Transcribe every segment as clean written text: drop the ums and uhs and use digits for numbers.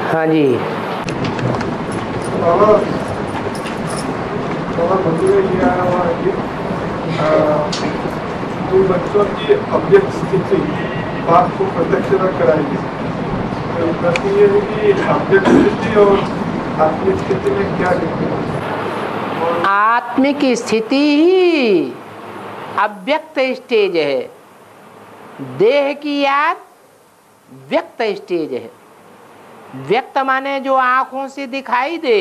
हाँ जी। जो बच्चों की अव्यक्त स्थिति बात को प्रत्यक्ष कराएगी, तो प्रश्न ये है कि अव्यक्त स्थिति और आत्मिक स्थिति में क्या डिफरेंस है? आत्मिक स्थिति ही अव्यक्त स्टेज है, देह की याद व्यक्त स्टेज है। व्यक्त माने जो आंखों से दिखाई दे,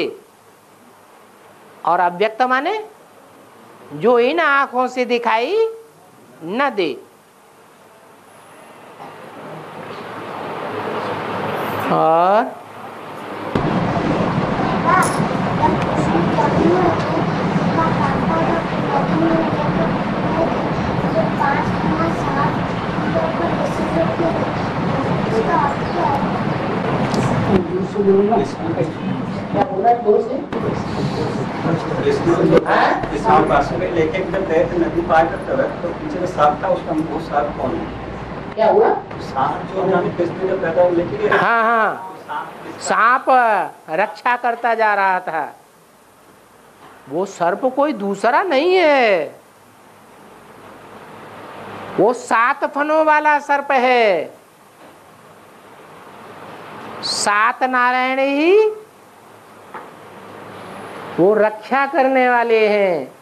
और अव्यक्त माने जो इन आंखों से दिखाई न दे। और लेके जब गए थे नदी पार करते हुए तो पीछे में सांप था, उसका वो सांप कौन है? क्या हुआ? सांप जो जाने कृष्ण जब पैदा लेके गए। हाँ हाँ, सांप रक्षा करता जा रहा था। वो सर्प कोई दूसरा नहीं है, वो 7 फनों वाला सर्प है। 7 नारायण ही वो रक्षा करने वाले हैं।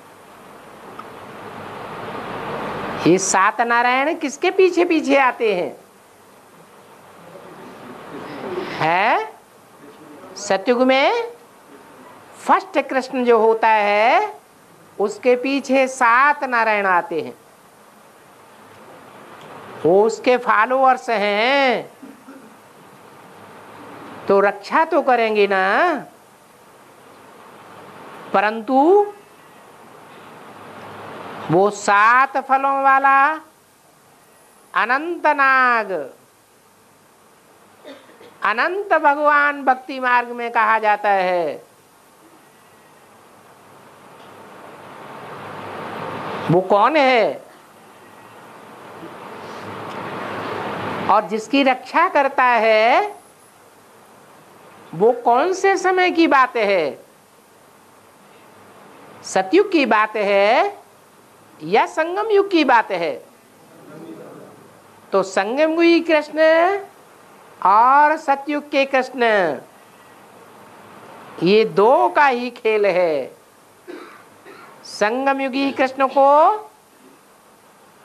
ये 7 नारायण किसके पीछे पीछे आते हैं? है सतयुग में फर्स्ट कृष्ण जो होता है उसके पीछे 7 नारायण आते हैं। वो उसके फॉलोअर्स हैं, तो रक्षा तो करेंगे ना। परंतु वो 7 फलों वाला अनंत नाग, अनंत भगवान भक्ति मार्ग में कहा जाता है। वो कौन है? और जिसकी रक्षा करता है वो कौन से समय की बात है? सतयुग की बात है या संगम युग की बात है? तो संगम युगी कृष्ण और सतयुग के कृष्ण, ये 2 का ही खेल है। संगम युगी कृष्ण को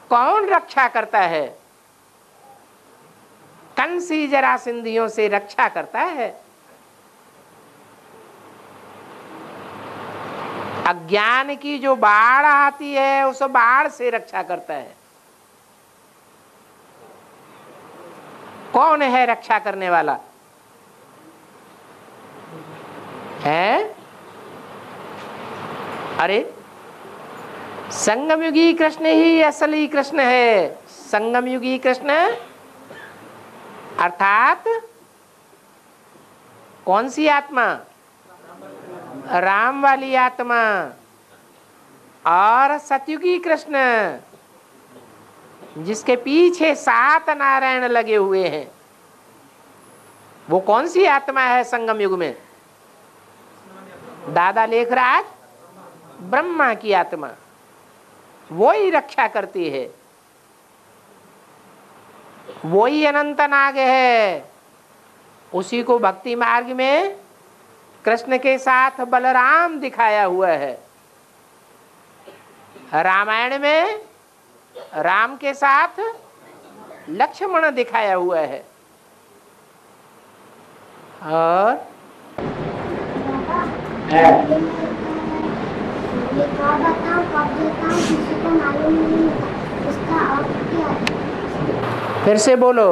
कौन रक्षा करता है? कंसी जरासंधियों से रक्षा करता है। अज्ञान की जो बाढ़ आती है उस बाढ़ से रक्षा करता है। कौन है रक्षा करने वाला? है? अरे संगम युगी कृष्ण ही असली कृष्ण है। संगम युगी कृष्ण अर्थात कौन सी आत्मा? राम वाली आत्मा। और सतयुगी कृष्ण जिसके पीछे 7 नारायण लगे हुए हैं, वो कौन सी आत्मा है संगम युग में? दादा लेखराज ब्रह्मा की आत्मा, वो ही रक्षा करती है। वो ही अनंत नाग है। उसी को भक्ति मार्ग में कृष्ण के साथ बलराम दिखाया हुआ है। रामायण में राम के साथ लक्ष्मण दिखाया हुआ है। और फिर से बोलो।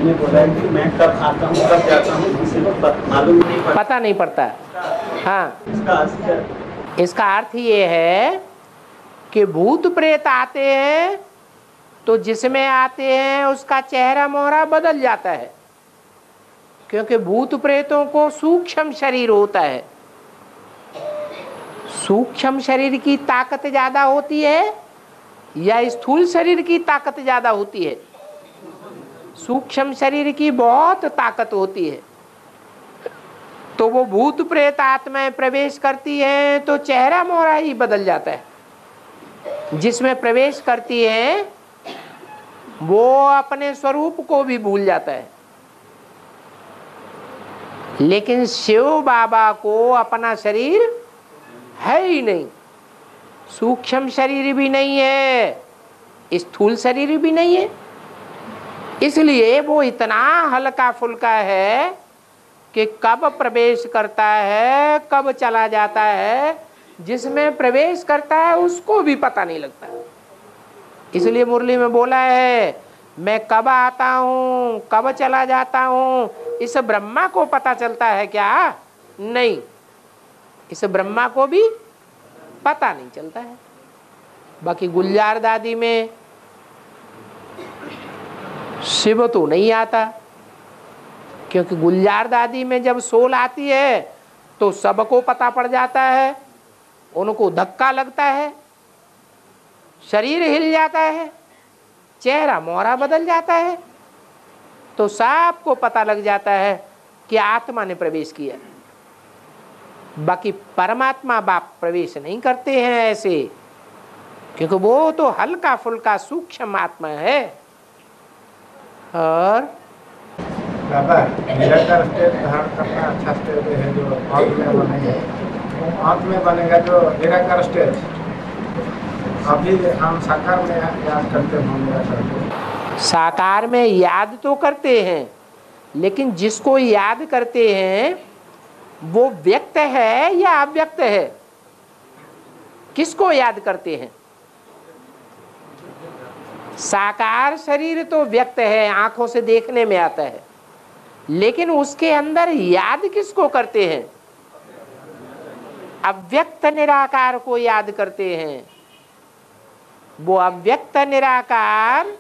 बोला कि मैं कब आता हूँ कब जाता हूँ किसी को मालूम नहीं पड़ता, पता नहीं पड़ता। हाँ, इसका अर्थ ये है कि भूत प्रेत आते हैं तो जिसमें आते हैं उसका चेहरा मोहरा बदल जाता है, क्योंकि भूत प्रेतों को सूक्ष्म शरीर होता है। सूक्ष्म शरीर की ताकत ज्यादा होती है या स्थूल शरीर की ताकत ज्यादा होती है? सूक्ष्म शरीर की बहुत ताकत होती है। तो वो भूत प्रेत आत्माएं प्रवेश करती हैं तो चेहरा मोहरा ही बदल जाता है। जिसमें प्रवेश करती है वो अपने स्वरूप को भी भूल जाता है। लेकिन शिव बाबा को अपना शरीर है ही नहीं, सूक्ष्म शरीर भी नहीं है, स्थूल शरीर भी नहीं है। इसलिए वो इतना हल्का फुल्का है कि कब प्रवेश करता है कब चला जाता है, जिसमें प्रवेश करता है उसको भी पता नहीं लगता। इसलिए मुरली में बोला है, मैं कब आता हूँ कब चला जाता हूँ, इस ब्रह्मा को पता चलता है क्या? नहीं, इस ब्रह्मा को भी पता नहीं चलता है। बाकी गुलजार दादी में शिव तो नहीं आता, क्योंकि गुलजार दादी में जब सोल आती है तो सबको पता पड़ जाता है, उनको धक्का लगता है, शरीर हिल जाता है, चेहरा मोहरा बदल जाता है, तो सबको पता लग जाता है कि आत्मा ने प्रवेश किया। बाकी परमात्मा बाप प्रवेश नहीं करते हैं ऐसे, क्योंकि वो तो हल्का फुल्का सूक्ष्म आत्मा है। और बाबा निराकार स्टेट धारण करना अच्छा स्टेट है जो अंत में बनेगा, अंत में बनेगा जो निराकार स्टेट। अभी हम साकार में याद करते हैं, साकार में याद तो करते हैं, लेकिन जिसको याद करते हैं वो व्यक्त है या अव्यक्त है? किसको याद करते हैं? साकार शरीर तो व्यक्त है, आंखों से देखने में आता है, लेकिन उसके अंदर याद किसको करते हैं? अव्यक्त निराकार को याद करते हैं। वो अव्यक्त निराकार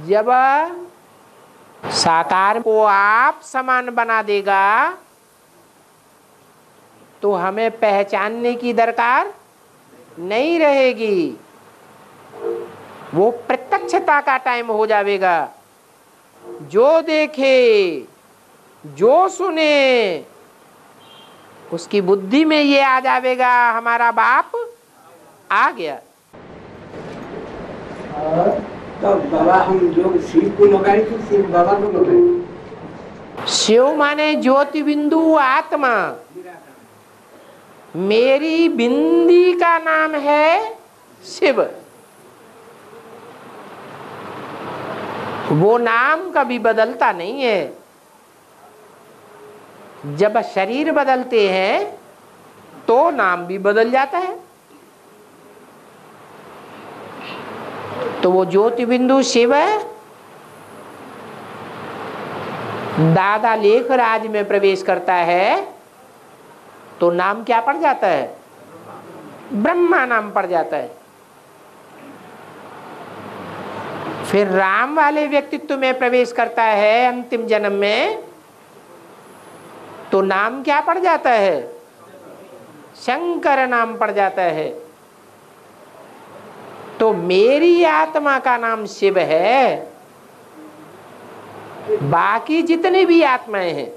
जब साकार को आप समान बना देगा तो हमें पहचानने की दरकार नहीं रहेगी। वो प्रत्यक्षता का टाइम हो जाएगा। जो देखे जो सुने उसकी बुद्धि में ये आ जाएगा, हमारा बाप आ गया। तो बाबा हम जो शिव को लगाए थे, शिव बाबा को लगाए। शिव माने ज्योति बिंदु आत्मा। मेरी बिंदी का नाम है शिव। वो नाम कभी बदलता नहीं है। जब शरीर बदलते हैं तो नाम भी बदल जाता है। तो वो ज्योति बिंदु शिव है। दादा लेखराज में प्रवेश करता है तो नाम क्या पड़ जाता है? ब्रह्मा नाम पड़ जाता है। फिर राम वाले व्यक्तित्व में प्रवेश करता है अंतिम जन्म में तो नाम क्या पड़ जाता है? शंकर नाम पड़ जाता है। तो मेरी आत्मा का नाम शिव है। बाकी जितने भी आत्माएं हैं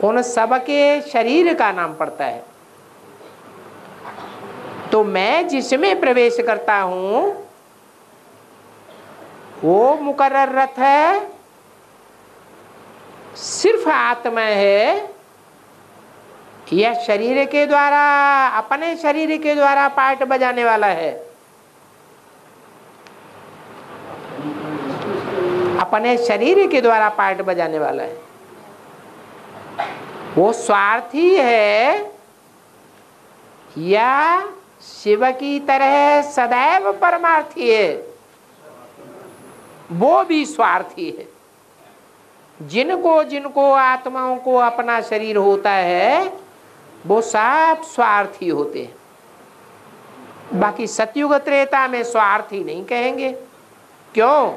उन सबके शरीर का नाम पड़ता है। तो मैं जिसमें प्रवेश करता हूं वो मुकर्रर रथ है, सिर्फ आत्मा है या शरीर के द्वारा, अपने शरीर के द्वारा पार्ट बजाने वाला है? अपने शरीर के द्वारा पार्ट बजाने वाला है। वो स्वार्थी है या शिव की तरह सदैव परमार्थी है? वो भी स्वार्थी है। जिनको जिनको आत्माओं को अपना शरीर होता है वो सब स्वार्थी होते हैं। बाकी सतयुग त्रेता में स्वार्थी नहीं कहेंगे। क्यों?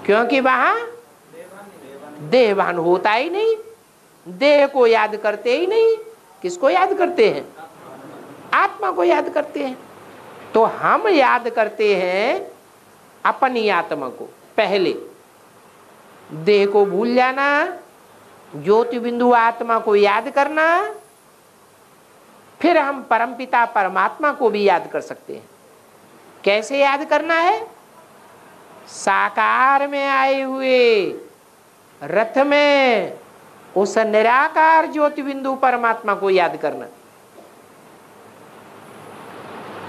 क्योंकि वहां देहभान होता ही नहीं। देह को याद करते ही नहीं। किसको याद करते हैं? आत्मा को याद करते हैं। तो हम याद करते हैं अपनी आत्मा को। पहले देह को भूल जाना, ज्योति बिंदु आत्मा को याद करना, फिर हम परमपिता परमात्मा को भी याद कर सकते हैं। कैसे याद करना है? साकार में आए हुए रथ में उस निराकार ज्योति बिंदु परमात्मा को याद करना,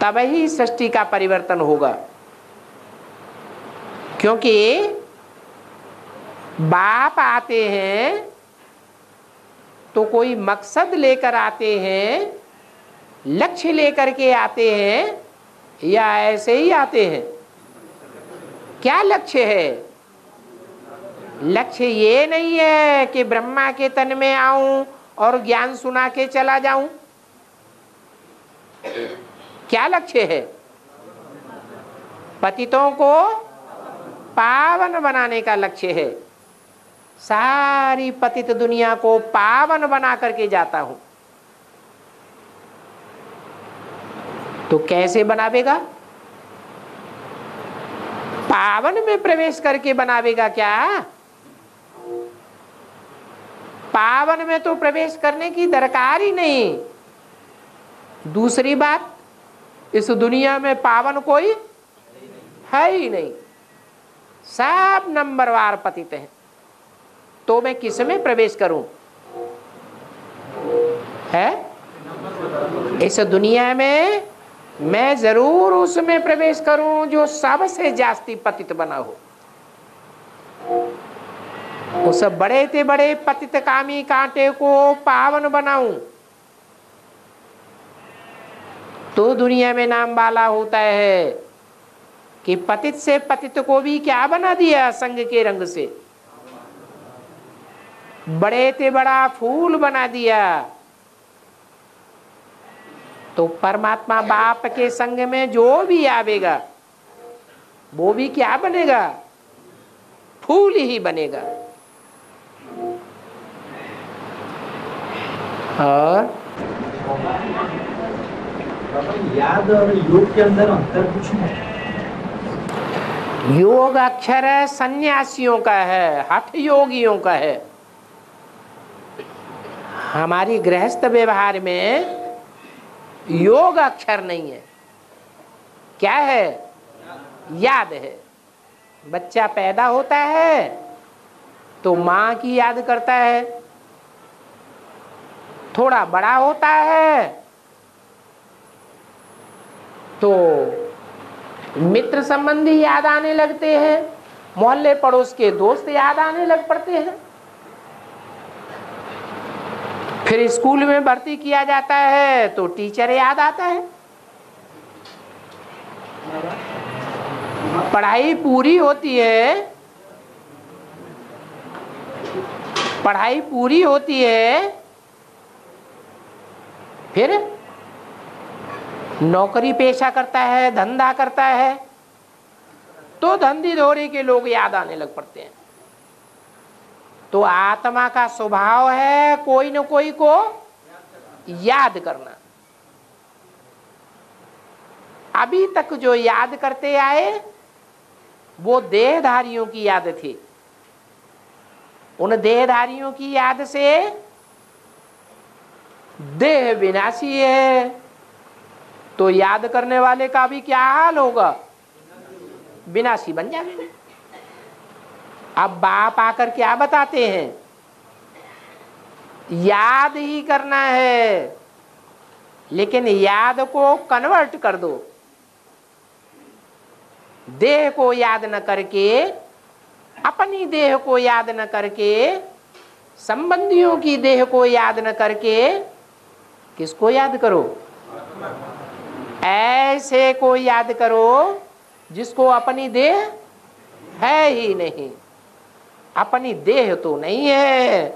तब ही सृष्टि का परिवर्तन होगा। क्योंकि बाप आते हैं तो कोई मकसद लेकर आते हैं, लक्ष्य लेकर के आते हैं, या ऐसे ही आते हैं? क्या लक्ष्य है? लक्ष्य ये नहीं है कि ब्रह्मा के तन में आऊं और ज्ञान सुना के चला जाऊं। क्या लक्ष्य है? पतितों को पावन बनाने का लक्ष्य है। सारी पतित दुनिया को पावन बना करके जाता हूं। तो कैसे बनावेगा? पावन में प्रवेश करके बनावेगा क्या? पावन में तो प्रवेश करने की दरकार ही नहीं। दूसरी बात, इस दुनिया में पावन कोई है ही नहीं, सब नंबरवार पतित हैं। तो मैं किस में प्रवेश करूं? है इस दुनिया में मैं जरूर उसमें प्रवेश करूं जो सबसे जास्ती पतित बना हो। उस बड़े से बड़े पतित कामी कांटे को पावन बनाऊं तो दुनिया में नाम वाला होता है कि पतित से पतित को भी क्या बना दिया? संग के रंग से बड़े से बड़ा फूल बना दिया। तो परमात्मा बाप के संग में जो भी आवेगा वो भी क्या बनेगा? फूल ही बनेगा। और याद और योग के अंदर अंतर कुछ नहीं। योग अक्षर सन्यासियों का है, हठ योगियों का है। हमारी गृहस्थ व्यवहार में योग अक्षर नहीं है। क्या है? याद है। बच्चा पैदा होता है तो माँ की याद करता है, थोड़ा बड़ा होता है तो मित्र संबंधी याद आने लगते हैं, मोहल्ले पड़ोस के दोस्त याद आने लग पड़ते हैं। फिर स्कूल में भर्ती किया जाता है तो टीचर याद आता है। पढ़ाई पूरी होती है, पढ़ाई पूरी होती है, फिर नौकरी पेशा करता है, धंधा करता है तो धंधी धोरी के लोग याद आने लग पड़ते हैं। तो आत्मा का स्वभाव है कोई न कोई को याद करना। अभी तक जो याद करते आए वो देहधारियों की याद थी। उन देहधारियों की याद से देह विनाशी है तो याद करने वाले का भी क्या हाल होगा? विनाशी बन जाएगा। अब बाप आकर क्या बताते हैं? याद ही करना है, लेकिन याद को कन्वर्ट कर दो। देह को याद न करके, अपनी देह को याद न करके, संबंधियों की देह को याद न करके किसको याद करो? ऐसे को याद करो जिसको अपनी देह है ही नहीं। अपनी देह तो नहीं है,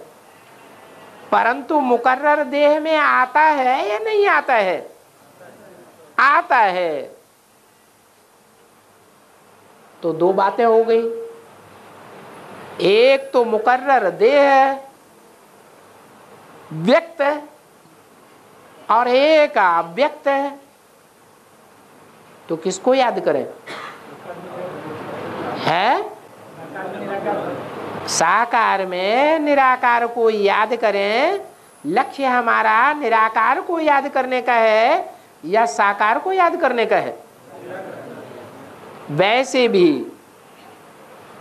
परंतु मुकर्रर देह में आता है या नहीं आता है? आता है। तो दो बातें हो गई। एक तो मुकर्रर देह है व्यक्त और एक अव्यक्त है, तो किसको याद करें? है साकार में निराकार को याद करें। लक्ष्य हमारा निराकार को याद करने का है या साकार को याद करने का है? वैसे भी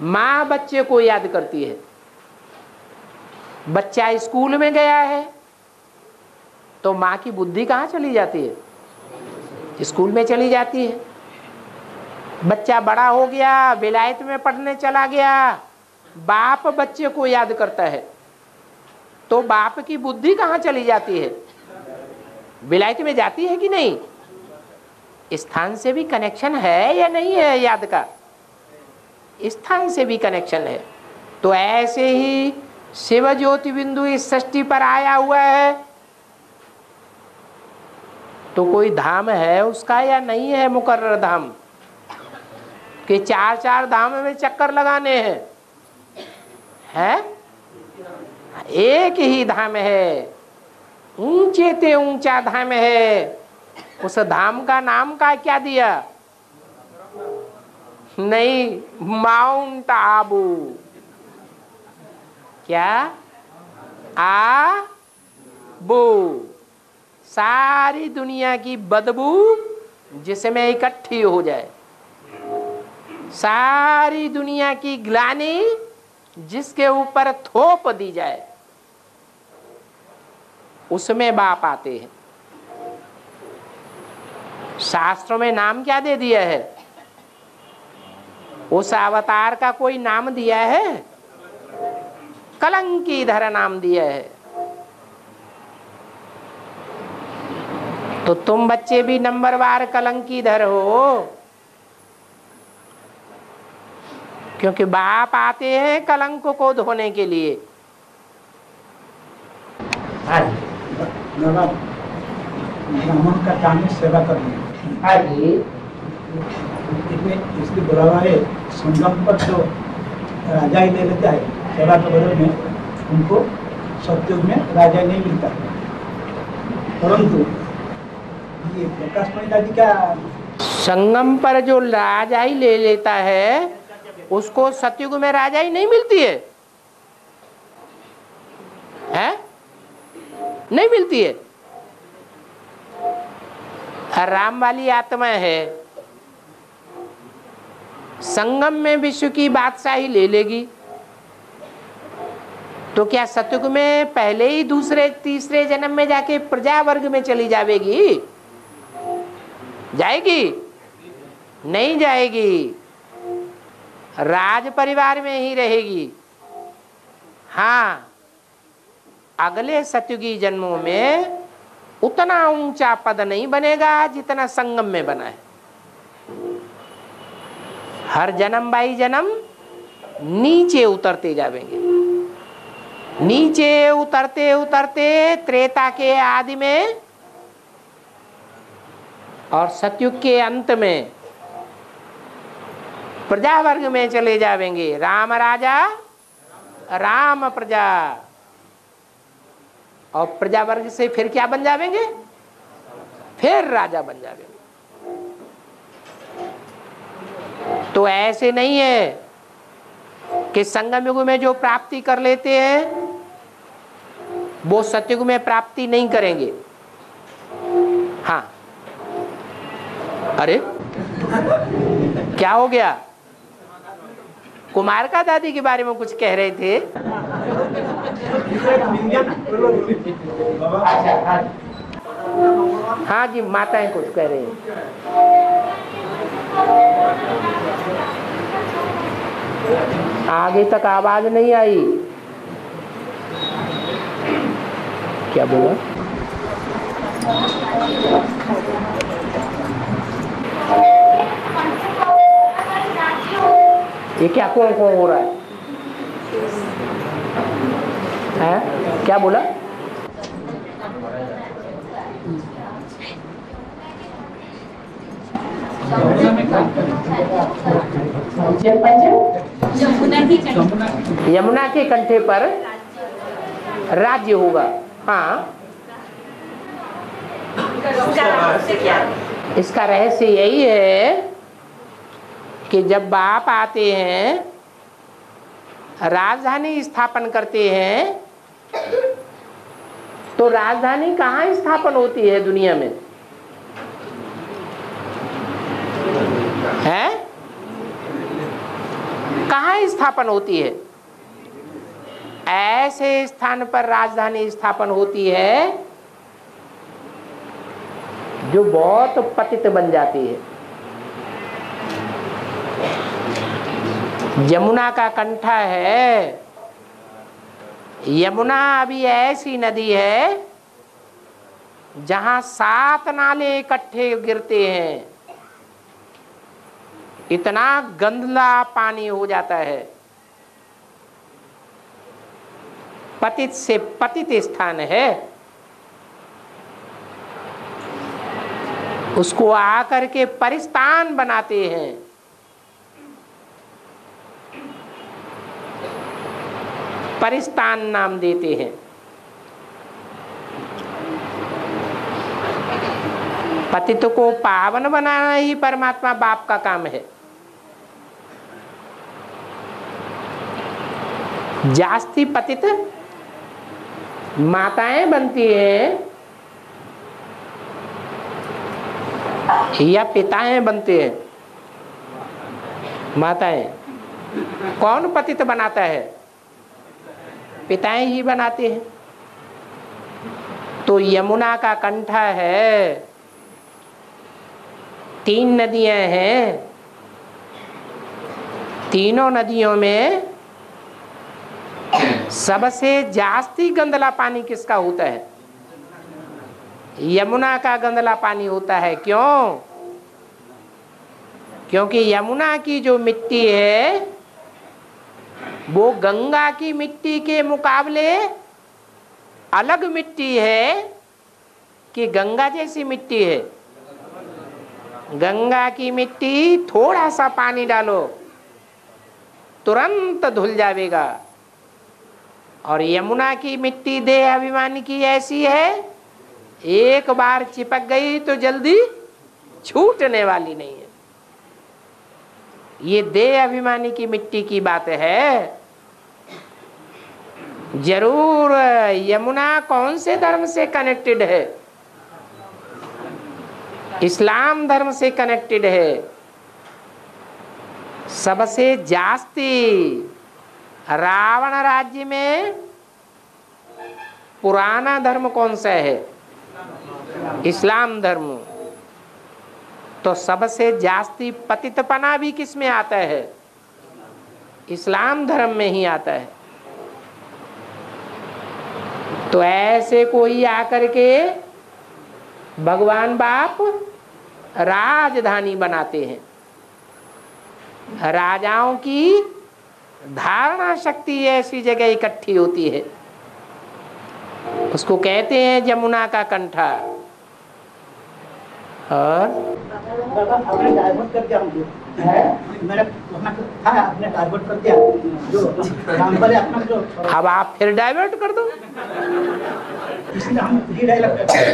माँ बच्चे को याद करती है। बच्चा स्कूल में गया है तो माँ की बुद्धि कहाँ चली जाती है? स्कूल में चली जाती है। बच्चा बड़ा हो गया, विलायत में पढ़ने चला गया, बाप बच्चे को याद करता है, तो बाप की बुद्धि कहाँ चली जाती है? विलायत में जाती है कि नहीं? स्थान से भी कनेक्शन है या नहीं है? याद का स्थान से भी कनेक्शन है। तो ऐसे ही शिव ज्योति बिंदु इस सृष्टि पर आया हुआ है, तो कोई धाम है उसका या नहीं है? मुकर्रर धाम कि चार चार धाम में चक्कर लगाने हैं? एक ही धाम है, ऊंचे ते ऊंचा धाम है। उस धाम का नाम का क्या दिया? नहीं, माउंट आबू। क्या? आबू। सारी दुनिया की बदबू जिसमें इकट्ठी हो जाए, सारी दुनिया की ग्लानि जिसके ऊपर थोप दी जाए, उसमें बाप आते हैं। शास्त्रों में नाम क्या दे दिया है? उस अवतार का कोई नाम दिया है? कलंकीधर नाम दिया है। तो तुम बच्चे भी नंबरवार कलंकीधर हो, क्योंकि बाप आते हैं कलंक को धोने के लिए। ब्राह्मण का काम है सेवा करना। इसलिए बोला हुआ है, संगम पर जो राजा ही ले लेता है सेवा के बदले में, उनको सतयुग में राजा नहीं मिलता। परंतु ये प्रकाशमणि दादी का संगम पर जो राजा ही ले लेता है उसको सतयुग में राजा ही नहीं मिलती है, हैं? नहीं मिलती है। राम वाली आत्मा है, संगम में विश्व की बादशाही ले लेगी, तो क्या सतयुग में पहले ही दूसरे तीसरे जन्म में जाके प्रजा वर्ग में चली जाएगी? जाएगी? नहीं जाएगी, राज परिवार में ही रहेगी। हाँ, अगले सतयुगी जन्मों में उतना ऊंचा पद नहीं बनेगा जितना संगम में बना है। हर जन्म बाई जन्म नीचे उतरते जाएंगे, नीचे उतरते उतरते त्रेता के आदि में और सतयुग के अंत में प्रजा वर्ग में चले जाएंगे। राम राजा राम प्रजा, और प्रजा वर्ग से फिर क्या बन जाएंगे? फिर राजा बन जाएंगे। तो ऐसे नहीं है कि संगम युग में जो प्राप्ति कर लेते हैं वो सतयुग में प्राप्ति नहीं करेंगे। हाँ, अरे क्या हो गया? कुमार का दादी के बारे में कुछ कह रहे थे। हाँ जी, माताएं कुछ कह रही हैं। आगे तक आवाज नहीं आई, क्या बोला? ये क्या कौन कौन हो रहा है? हैं? क्या बोला? यमुना के कंठे पर राज्य होगा। हाँ, क्या? इसका रहस्य यही है कि जब बाप आते हैं, राजधानी स्थापन करते हैं, तो राजधानी कहाँ स्थापन होती है दुनिया में? है? कहाँ स्थापन होती है? ऐसे स्थान पर राजधानी स्थापन होती है जो बहुत पतित बन जाती है। यमुना का कंठा है। यमुना अभी ऐसी नदी है जहां 7 नाले इकट्ठे गिरते हैं, इतना गंदला पानी हो जाता है। पतित से पतित स्थान है, उसको आकर के परिस्तान बनाते हैं। परिस्तान नाम देते हैं। पतित को पावन बनाना ही परमात्मा बाप का काम है। जास्ती पतित माताएं बनती हैं या पिताएं बनते हैं? माताएं। कौन पतित बनाता है? पिताएं ही बनाते हैं। तो यमुना का कंठा है, 3 नदियां हैं, तीनों नदियों में सबसे जास्ती गंदला पानी किसका होता है? यमुना का गंदला पानी होता है। क्यों? क्योंकि यमुना की जो मिट्टी है वो गंगा की मिट्टी के मुकाबले अलग मिट्टी है कि गंगा जैसी मिट्टी है। गंगा की मिट्टी थोड़ा सा पानी डालो तुरंत धुल जाएगा, और यमुना की मिट्टी देह अभिमानी की ऐसी है, एक बार चिपक गई तो जल्दी छूटने वाली नहीं है। ये देह अभिमानी की मिट्टी की बात है। जरूर यमुना कौन से धर्म से कनेक्टेड है? इस्लाम धर्म से कनेक्टेड है। सबसे जास्ती रावण राज्य में पुराना धर्म कौन सा है? इस्लाम धर्म। तो सबसे जास्ती पतितपना भी किस में आता है? इस्लाम धर्म में ही आता है। तो ऐसे कोई आकर के भगवान बाप राजधानी बनाते हैं। राजाओं की धारणा शक्ति ऐसी जगह इकट्ठी होती है, उसको कहते हैं यमुना का कंठा। और आपने डाइवर्ट कर दिया मुझे, मेरा था आपने डाइवर्ट कर दिया जो रामबल अपना जो। अब आप फिर डाइवर्ट कर दो, इसलिए हम ही डायलॉग करते हैं,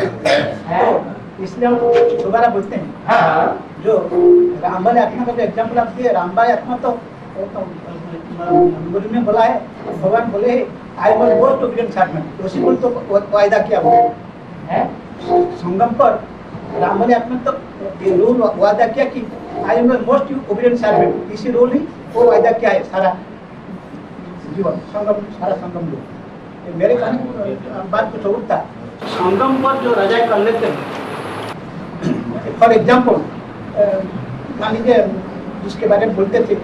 तो इसलिए हम दोबारा बोलते हैं। हाँ। जो रामबल आत्मा का जो एग्जाम्पल आप दिए, रामबाई आत्मा तो गुरु ने बोला है, भगवान बोले आई वॉज मोस्ट ओबिडिएंट सर्वेंट, उसी को तो वायदा किया वो है संगम पर। रामबल आत्मा तो ये रूल वायदा किया कि आई एम मोस्ट ओबिडिएंट सर्वेंट, इसी रूल ही वो वायदा किया है सारा जीवन, संगम सारा संगम जो। मेरे कहने बात कुछ और था। संगम पर जो राजा कर लेते हैं, फॉर एग्जाम्पल मान लीजिए जिसके बारे में बोलते थे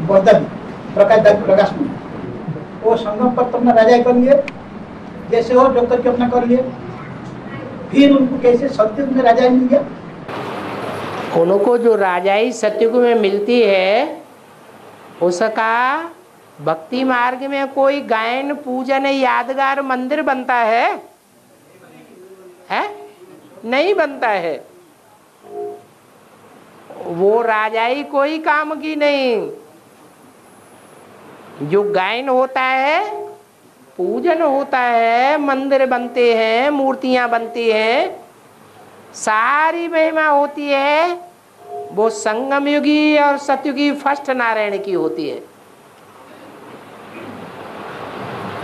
बर्दन प्रकाश में, वो संगम पर तो अपना राजा कर लिए, जैसे हो जो करके अपना कर लिए, फिर उनको कैसे सत्युग में राजा मिल गया। उनको जो राजाई सत्युग में मिलती है उसका भक्ति मार्ग में कोई गायन पूजन यादगार मंदिर बनता है? नहीं बनता है। वो राजाई कोई काम की नहीं। जो गायन होता है पूजन होता है, मंदिर बनते हैं, मूर्तियां बनती हैं, सारी महिमा होती है, वो संगम युगी और सतयुगी फर्स्ट नारायण की होती है।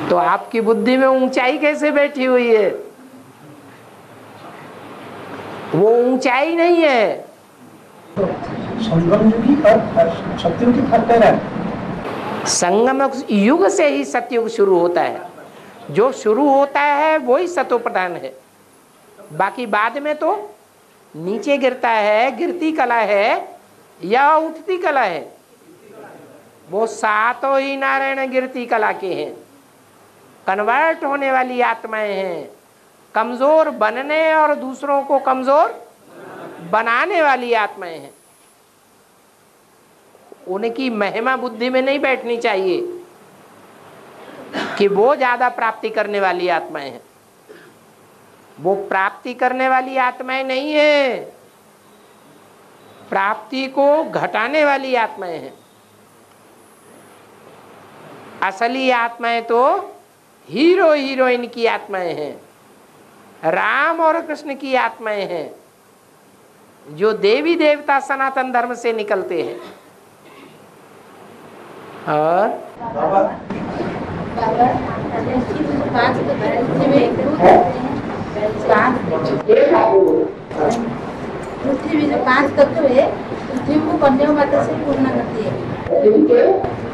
तो आपकी बुद्धि में ऊंचाई कैसे बैठी हुई है? वो ऊंचाई नहीं है। संगम युगी और सतयुगी फर्क है। संगम युग से ही सतयुग शुरू होता है। जो शुरू होता है वही सतोप्रधान है, बाकी बाद में तो नीचे गिरता है, गिरती कला है या उठती कला है। वो सातों ही नारायण गिरती कला के हैं, कन्वर्ट होने वाली आत्माएं हैं, कमजोर बनने और दूसरों को कमजोर बनाने वाली आत्माएं हैं। उनकी महिमा बुद्धि में नहीं बैठनी चाहिए कि वो ज्यादा प्राप्ति करने वाली आत्माएं हैं। वो प्राप्ति करने वाली आत्माएं नहीं है, प्राप्ति को घटाने वाली आत्माएं हैं। असली आत्माएं तो हीरो हीरोइन की आत्माएं हैं, राम और कृष्ण की आत्माएं हैं, जो देवी देवता सनातन धर्म से निकलते हैं। और पृथ्वी जो 5 तत्व है, पृथ्वी को कन्या माता से पूर्ण करती है।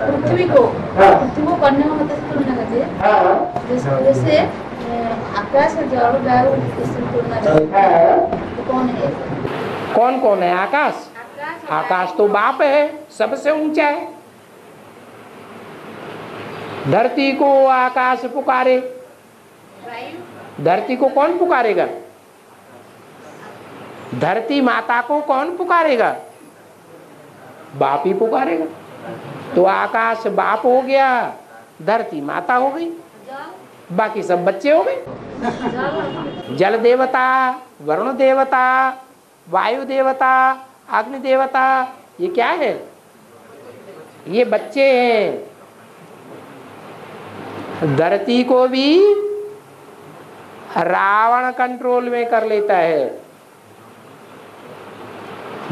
पृथ्वी को कन्या माता से पूर्ण करती है। जैसे आकाश, जल, वायु इससे पूर्ण करती है। तो कौन है? कौन कौन है? आकाश। आकाश तो बाप है, सबसे ऊंचा है। धरती को आकाश पुकारे, धरती को कौन पुकारेगा? धरती माता को कौन पुकारेगा? बाप ही पुकारेगा। तो आकाश बाप हो गया, धरती माता हो गई, बाकी सब बच्चे हो गए। जल देवता, वरुण देवता, वायु देवता, अग्नि देवता, ये क्या है? ये बच्चे हैं। धरती को भी रावण कंट्रोल में कर लेता है।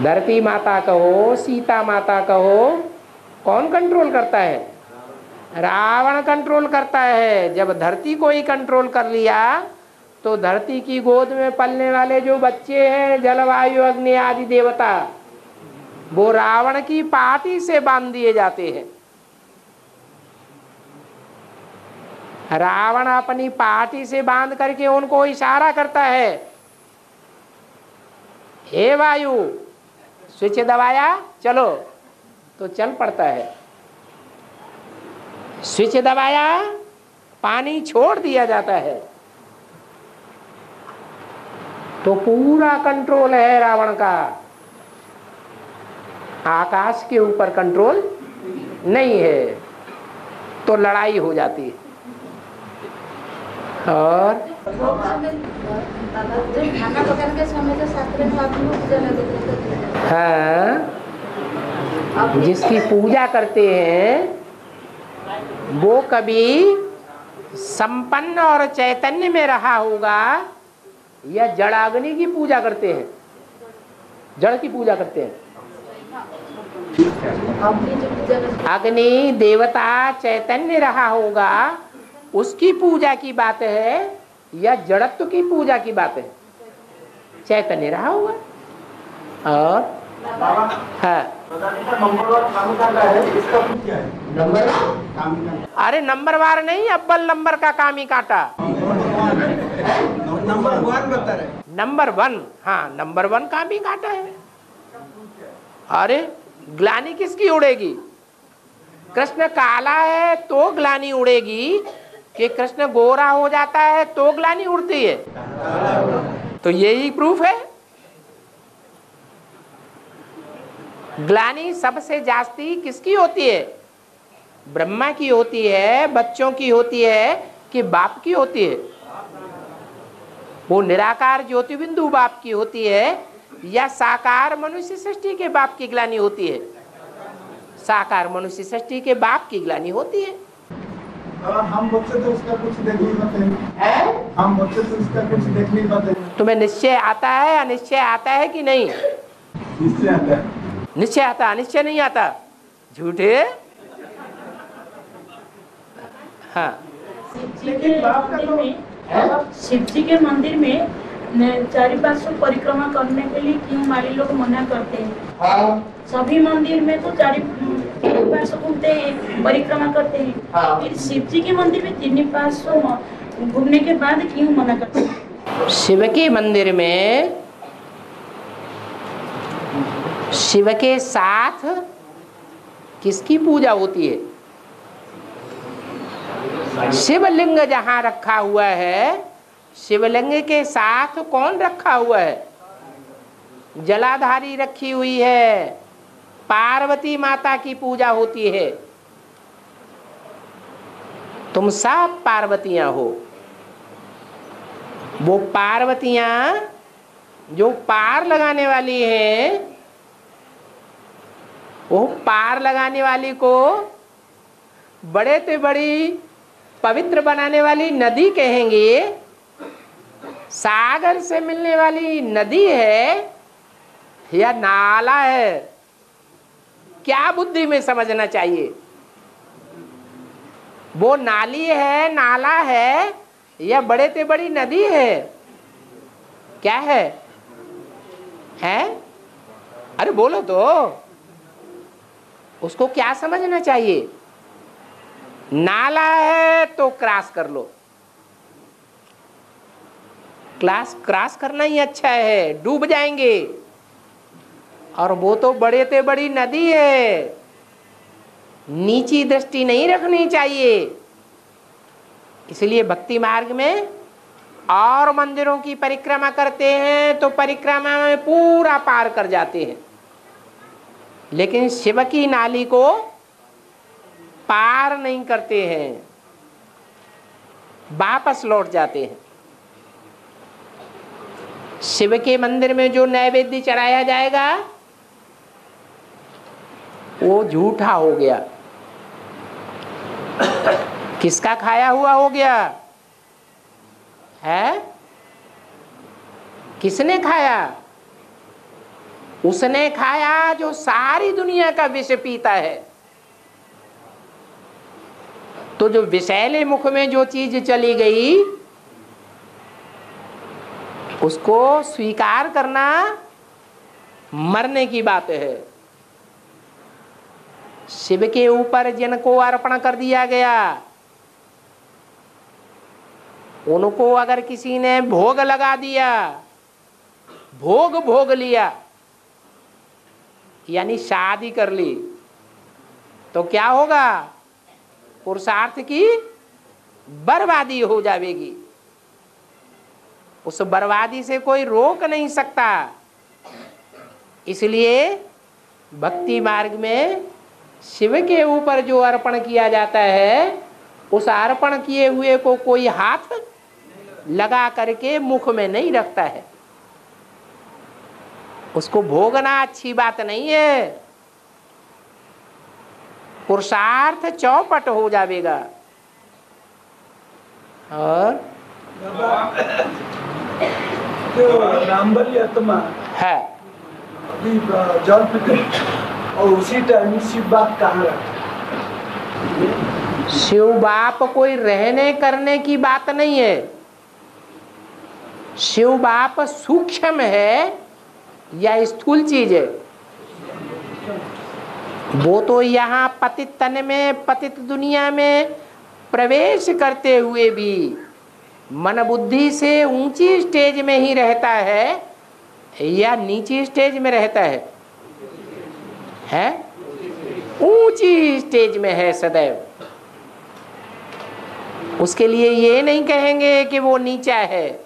धरती माता कहो, सीता माता कहो, कौन कंट्रोल करता है? रावण कंट्रोल करता है। जब धरती को ही कंट्रोल कर लिया तो धरती की गोद में पलने वाले जो बच्चे हैं, जलवायु अग्नि आदि देवता, वो रावण की पाटी से बांध दिए जाते हैं। रावण अपनी पाटी से बांध करके उनको इशारा करता है, हे वायु, स्विच दबाया चलो, तो चल पड़ता है। स्विच दबाया, पानी छोड़ दिया जाता है। तो पूरा कंट्रोल है रावण का। आकाश के ऊपर कंट्रोल नहीं है, तो लड़ाई हो जाती है। और खाना पकाने के समय तो शास्त्र में आप लोग पूजा लगते हैं। हाँ, जिसकी पूजा करते हैं वो कभी संपन्न और चैतन्य में रहा होगा या जड़ाग्नि की पूजा करते हैं? जड़ की पूजा करते हैं। अग्नि देवता चैतन्य रहा होगा, उसकी पूजा की बात है या जड़त्व की पूजा की बात है? चैतन्य रहा होगा। और हाँ, नंबर, अरे नंबरवार नहीं, अव्वल नंबर का काम ही काटा। नंबर 1 बता रहे। नंबर 1, हाँ, नंबर 1 काम ही काटा है। अरे ग्लानि किसकी उड़ेगी? कृष्ण काला है तो ग्लानि उड़ेगी, कि कृष्ण गोरा हो जाता है तो ग्लानि उड़ती है? तो यही प्रूफ है। ग्लानि सबसे जास्ती किसकी होती है? ब्रह्मा की होती है, बच्चों की होती है कि बाप की होती है? वो निराकार ज्योति बिंदु बाप की होती है या साकार मनुष्य सृष्टि के बाप की ग्लानि होती है? साकार मनुष्य सृष्टि के बाप की ग्लानि होती है। हम बच्चे तो उसका कुछ देख नहीं पाते, हम बच्चे तो उसका कुछ देख नहीं पाते। तुम्हें निश्चय आता है, अनिश्चय आता है कि नहीं? निश्चय आता है। निश्चय आता, अनिश्चय नहीं आता। झूठे। हाँ, शिव जी के मंदिर में चारिपार्श्व परिक्रमा करने के लिए क्यों माली लोग मना करते हैं? सभी मंदिर में तो चारिपार्श्व घूमते हैं, परिक्रमा करते हैं, फिर शिव जी के मंदिर में तीन पार्श्व घूमने के बाद क्यों मना करते हैं? शिव के मंदिर में शिव के साथ किसकी पूजा होती है? शिवलिंग जहाँ रखा हुआ है, शिवलिंग के साथ कौन रखा हुआ है? जलाधारी रखी हुई है, पार्वती माता की पूजा होती है। तुम सब पार्वतियां हो। वो पार्वतियां जो पार लगाने वाली हैं, वो पार लगाने वाली को बड़े से बड़ी पवित्र बनाने वाली नदी कहेंगे। सागर से मिलने वाली नदी है या नाला है? क्या बुद्धि में समझना चाहिए? वो नाली है, नाला है या बड़े से बड़ी नदी है? क्या है? हैं? अरे बोलो तो। उसको क्या समझना चाहिए? नाला है तो क्रॉस कर लो। क्रॉस करना ही अच्छा है, डूब जाएंगे। और वो तो बड़े से बड़ी नदी है, नीची दृष्टि नहीं रखनी चाहिए। इसलिए भक्ति मार्ग में और मंदिरों की परिक्रमा करते हैं तो परिक्रमा में पूरा पार कर जाते हैं, लेकिन शिव की नाली को पार नहीं करते हैं, वापस लौट जाते हैं। शिव के मंदिर में जो नैवेद्य चढ़ाया जाएगा वो झूठा हो गया। किसका खाया हुआ हो गया है? किसने खाया? उसने खाया जो सारी दुनिया का विष पीता है। तो जो विषैले मुख में जो चीज चली गई उसको स्वीकार करना मरने की बात है। शिव के ऊपर जिनको अर्पण कर दिया गया, उनको अगर किसी ने भोग लगा दिया, भोग लिया, यानी शादी कर ली, तो क्या होगा? पुरुषार्थ की बर्बादी हो जाएगी। उस बर्बादी से कोई रोक नहीं सकता। इसलिए भक्ति मार्ग में शिव के ऊपर जो अर्पण किया जाता है, उस अर्पण किए हुए को कोई हाथ लगा करके मुख में नहीं रखता है। उसको भोगना अच्छी बात नहीं है, पुरुषार्थ चौपट हो जाएगा। और जो रामबली आत्मा है अभी जल पीते और उसी टाइम शिव बाप कहाँ रहते? शिव बाप कोई रहने करने की बात नहीं है। शिव बाप सूक्ष्म है या स्थूल चीज है? वो तो यहाँ पतित तन में, पतित दुनिया में प्रवेश करते हुए भी मन बुद्धि से ऊंची स्टेज में ही रहता है या नीची स्टेज में रहता है? ऊंची स्टेज में है सदैव। उसके लिए ये नहीं कहेंगे कि वो नीचा है।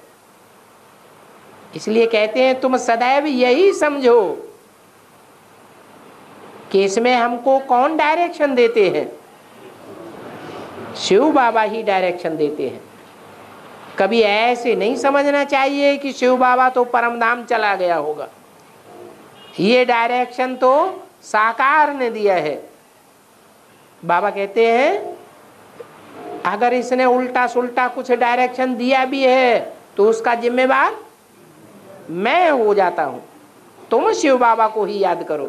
इसलिए कहते हैं तुम सदैव यही समझो कि इसमें हमको कौन डायरेक्शन देते हैं? शिव बाबा ही डायरेक्शन देते हैं। कभी ऐसे नहीं समझना चाहिए कि शिव बाबा तो परमधाम चला गया होगा। ये डायरेक्शन तो साकार ने दिया है। बाबा कहते हैं अगर इसने उल्टा सुल्टा कुछ डायरेक्शन दिया भी है तो उसका जिम्मेवार मैं हो जाता हूं। तुम शिव बाबा को ही याद करो,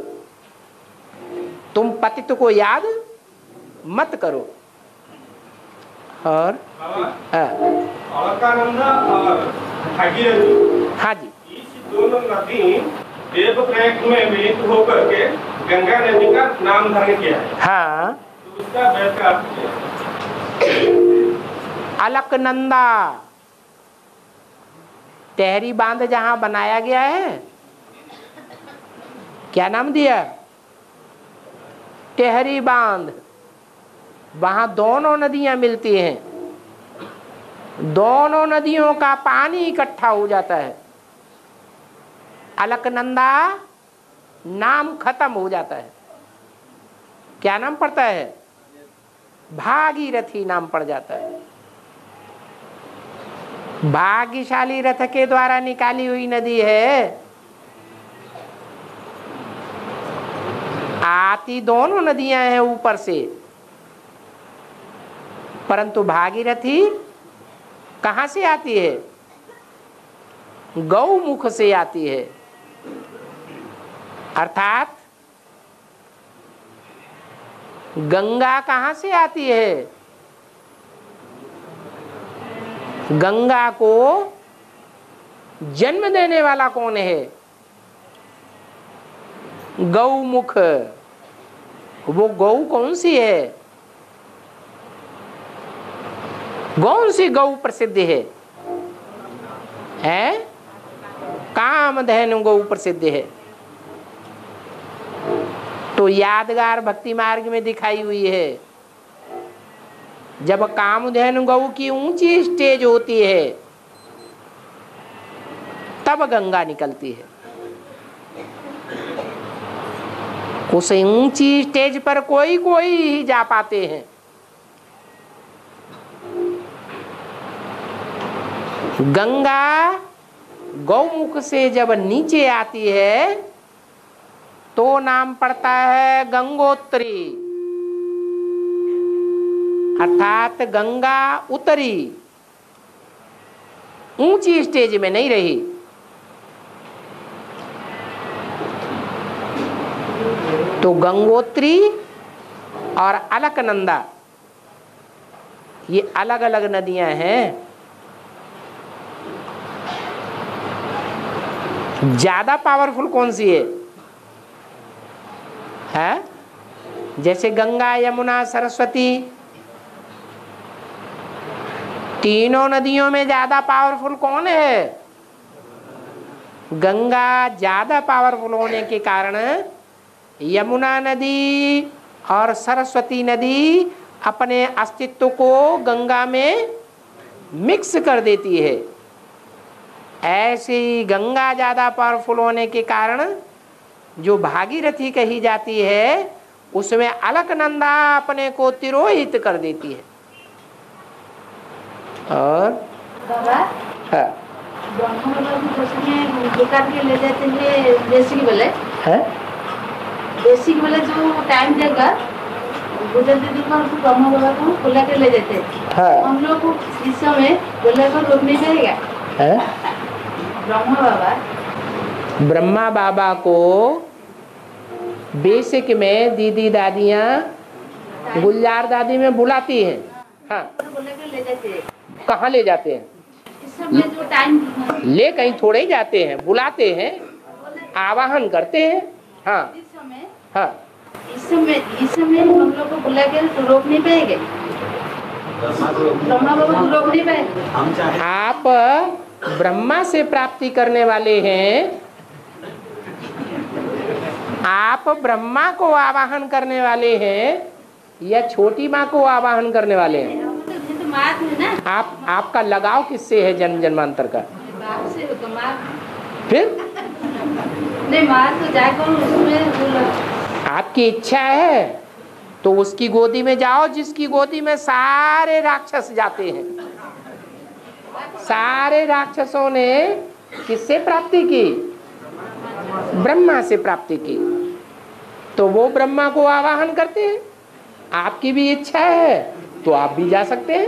तुम पतित को याद मत करो। और अलकानंदा और भागीरथी, हाँ जी, इस दोनों नदी देवप्रयाग में मिलित होकर के गंगा नदी का नाम धारण किया है। हाँ, तो उसका व्याख्या अलकनंदा टहरी बांध जहां बनाया गया है, क्या नाम दिया? टहरी बांध। वहां दोनों नदियां मिलती हैं, दोनों नदियों का पानी इकट्ठा हो जाता है, अलकनंदा नाम खत्म हो जाता है। क्या नाम पड़ता है? भागीरथी नाम पड़ जाता है। भाग्यशाली रथ के द्वारा निकाली हुई नदी है। आती दोनों नदियां हैं ऊपर से, परंतु भागीरथी कहां से आती है? गौमुख से आती है। अर्थात गंगा कहां से आती है? गंगा को जन्म देने वाला कौन है? गौमुख। वो गौ कौन सी है? कौन सी गौ प्रसिद्ध है? हैं? कामधेनु गौ प्रसिद्ध है। तो यादगार भक्ति मार्ग में दिखाई हुई है। जब कामधेनु गौ की ऊंची स्टेज होती है तब गंगा निकलती है। उस ऊंची स्टेज पर कोई कोई ही जा पाते हैं। गंगा गौमुख से जब नीचे आती है तो नाम पड़ता है गंगोत्री, अर्थात गंगा उतरी, ऊंची स्टेज में नहीं रही। तो गंगोत्री और अलकनंदा ये अलग अलग नदियां हैं। ज्यादा पावरफुल कौन सी है? जैसे गंगा, यमुना, सरस्वती, तीनों नदियों में ज्यादा पावरफुल कौन है? गंगा ज्यादा पावरफुल होने के कारण यमुना नदी और सरस्वती नदी अपने अस्तित्व को गंगा में मिक्स कर देती है। ऐसे ही गंगा ज्यादा पावरफुल होने के कारण जो भागीरथी कही जाती है उसमें अलकनंदा अपने को तिरोहित कर देती है। और बाबा ब्रह्म बाबा को उसमें निकाल के ले जाते हैं देसी वाले है, देसी वाले जो टाइम देगा बुद्ध दीदी को ब्रह्म बाबा को बुला के ले जाते हैं। हाँ। हम लोग को इस समय बुला कर रोक नहीं पाएगा है? ब्रह्मा बाबा को बेसिक में दीदी दादियाँ गुलजार दादी में बुलाती हैं। हाँ, ले जाते हैं। कहाँ ले जाते हैं? इस समय जो टाइम ले कहीं थोड़े ही जाते हैं, बुलाते हैं, आवाहन करते हैं। हाँ इस समय हाँ, इस समय हम लोग को बुला के रोक नहीं पाएंगे। ब्रह्मा बाबा को रोक नहीं पाएंगे। आप ब्रह्मा से प्राप्ति करने वाले हैं, आप ब्रह्मा को आवाहन करने वाले हैं या छोटी माँ को आवाहन करने वाले हैं? तो मात है ना। आपका लगाव किससे है जन्म जन्मांतर का? बाप से तो मात। फिर नहीं मात तो जाकर उसमें आपकी इच्छा है तो उसकी गोदी में जाओ जिसकी गोदी में सारे राक्षस जाते हैं। सारे राक्षसों ने किससे प्राप्ति की? ब्रह्मा से प्राप्ति की। तो वो ब्रह्मा को आवाहन करते हैं। आपकी भी इच्छा है तो आप भी जा सकते हैं।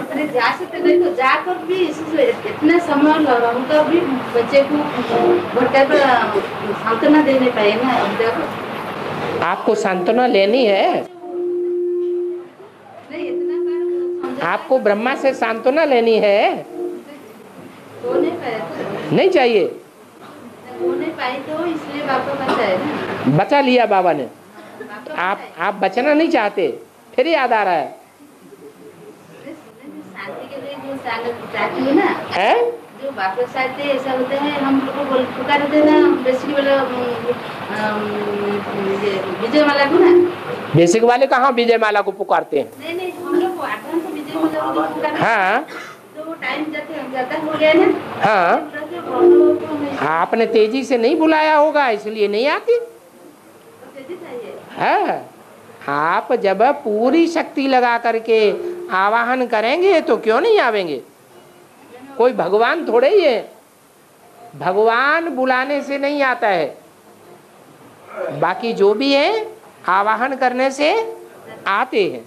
अरे जा सकते, देखो जाकर भी इतना समय लगाकर भी बच्चे को भटका कर सांत्वना दे नहीं पाए ना। अब देखो आपको सांत्वना लेनी है, नहीं इतना बार आपको ब्रह्मा से सांत्वना लेनी है। हो नहीं पाए तो नहीं चाहिए, हो नहीं पाई तो इसलिए बाबा बचाए ना। बचा लिया बाबा ने। बाबा आप बचना नहीं चाहते, फिर याद आ रहा है शांति के लिए जो चाहती हूँ ना, हैं? जो बापा चाहते ऐसा होते हैं। हम लोग को पुकारते ना बेसिक वाला विजय माला को ना। बेसिक वाले कहाँ विजय माला को पुकारते हैं? नहीं नहीं, हम लोग को एडवांस विजय माला को जो पुकारते हैं, हाँ तो वो टाइम जाता हो गया ना। हाँ, आपने तेजी से नहीं बुलाया होगा इसलिए नहीं आती। हाँ, आप जब पूरी शक्ति लगा करके आवाहन करेंगे तो क्यों नहीं आवेंगे? कोई भगवान थोड़े ही है, भगवान बुलाने से नहीं आता है, बाकी जो भी है आवाहन करने से आते हैं।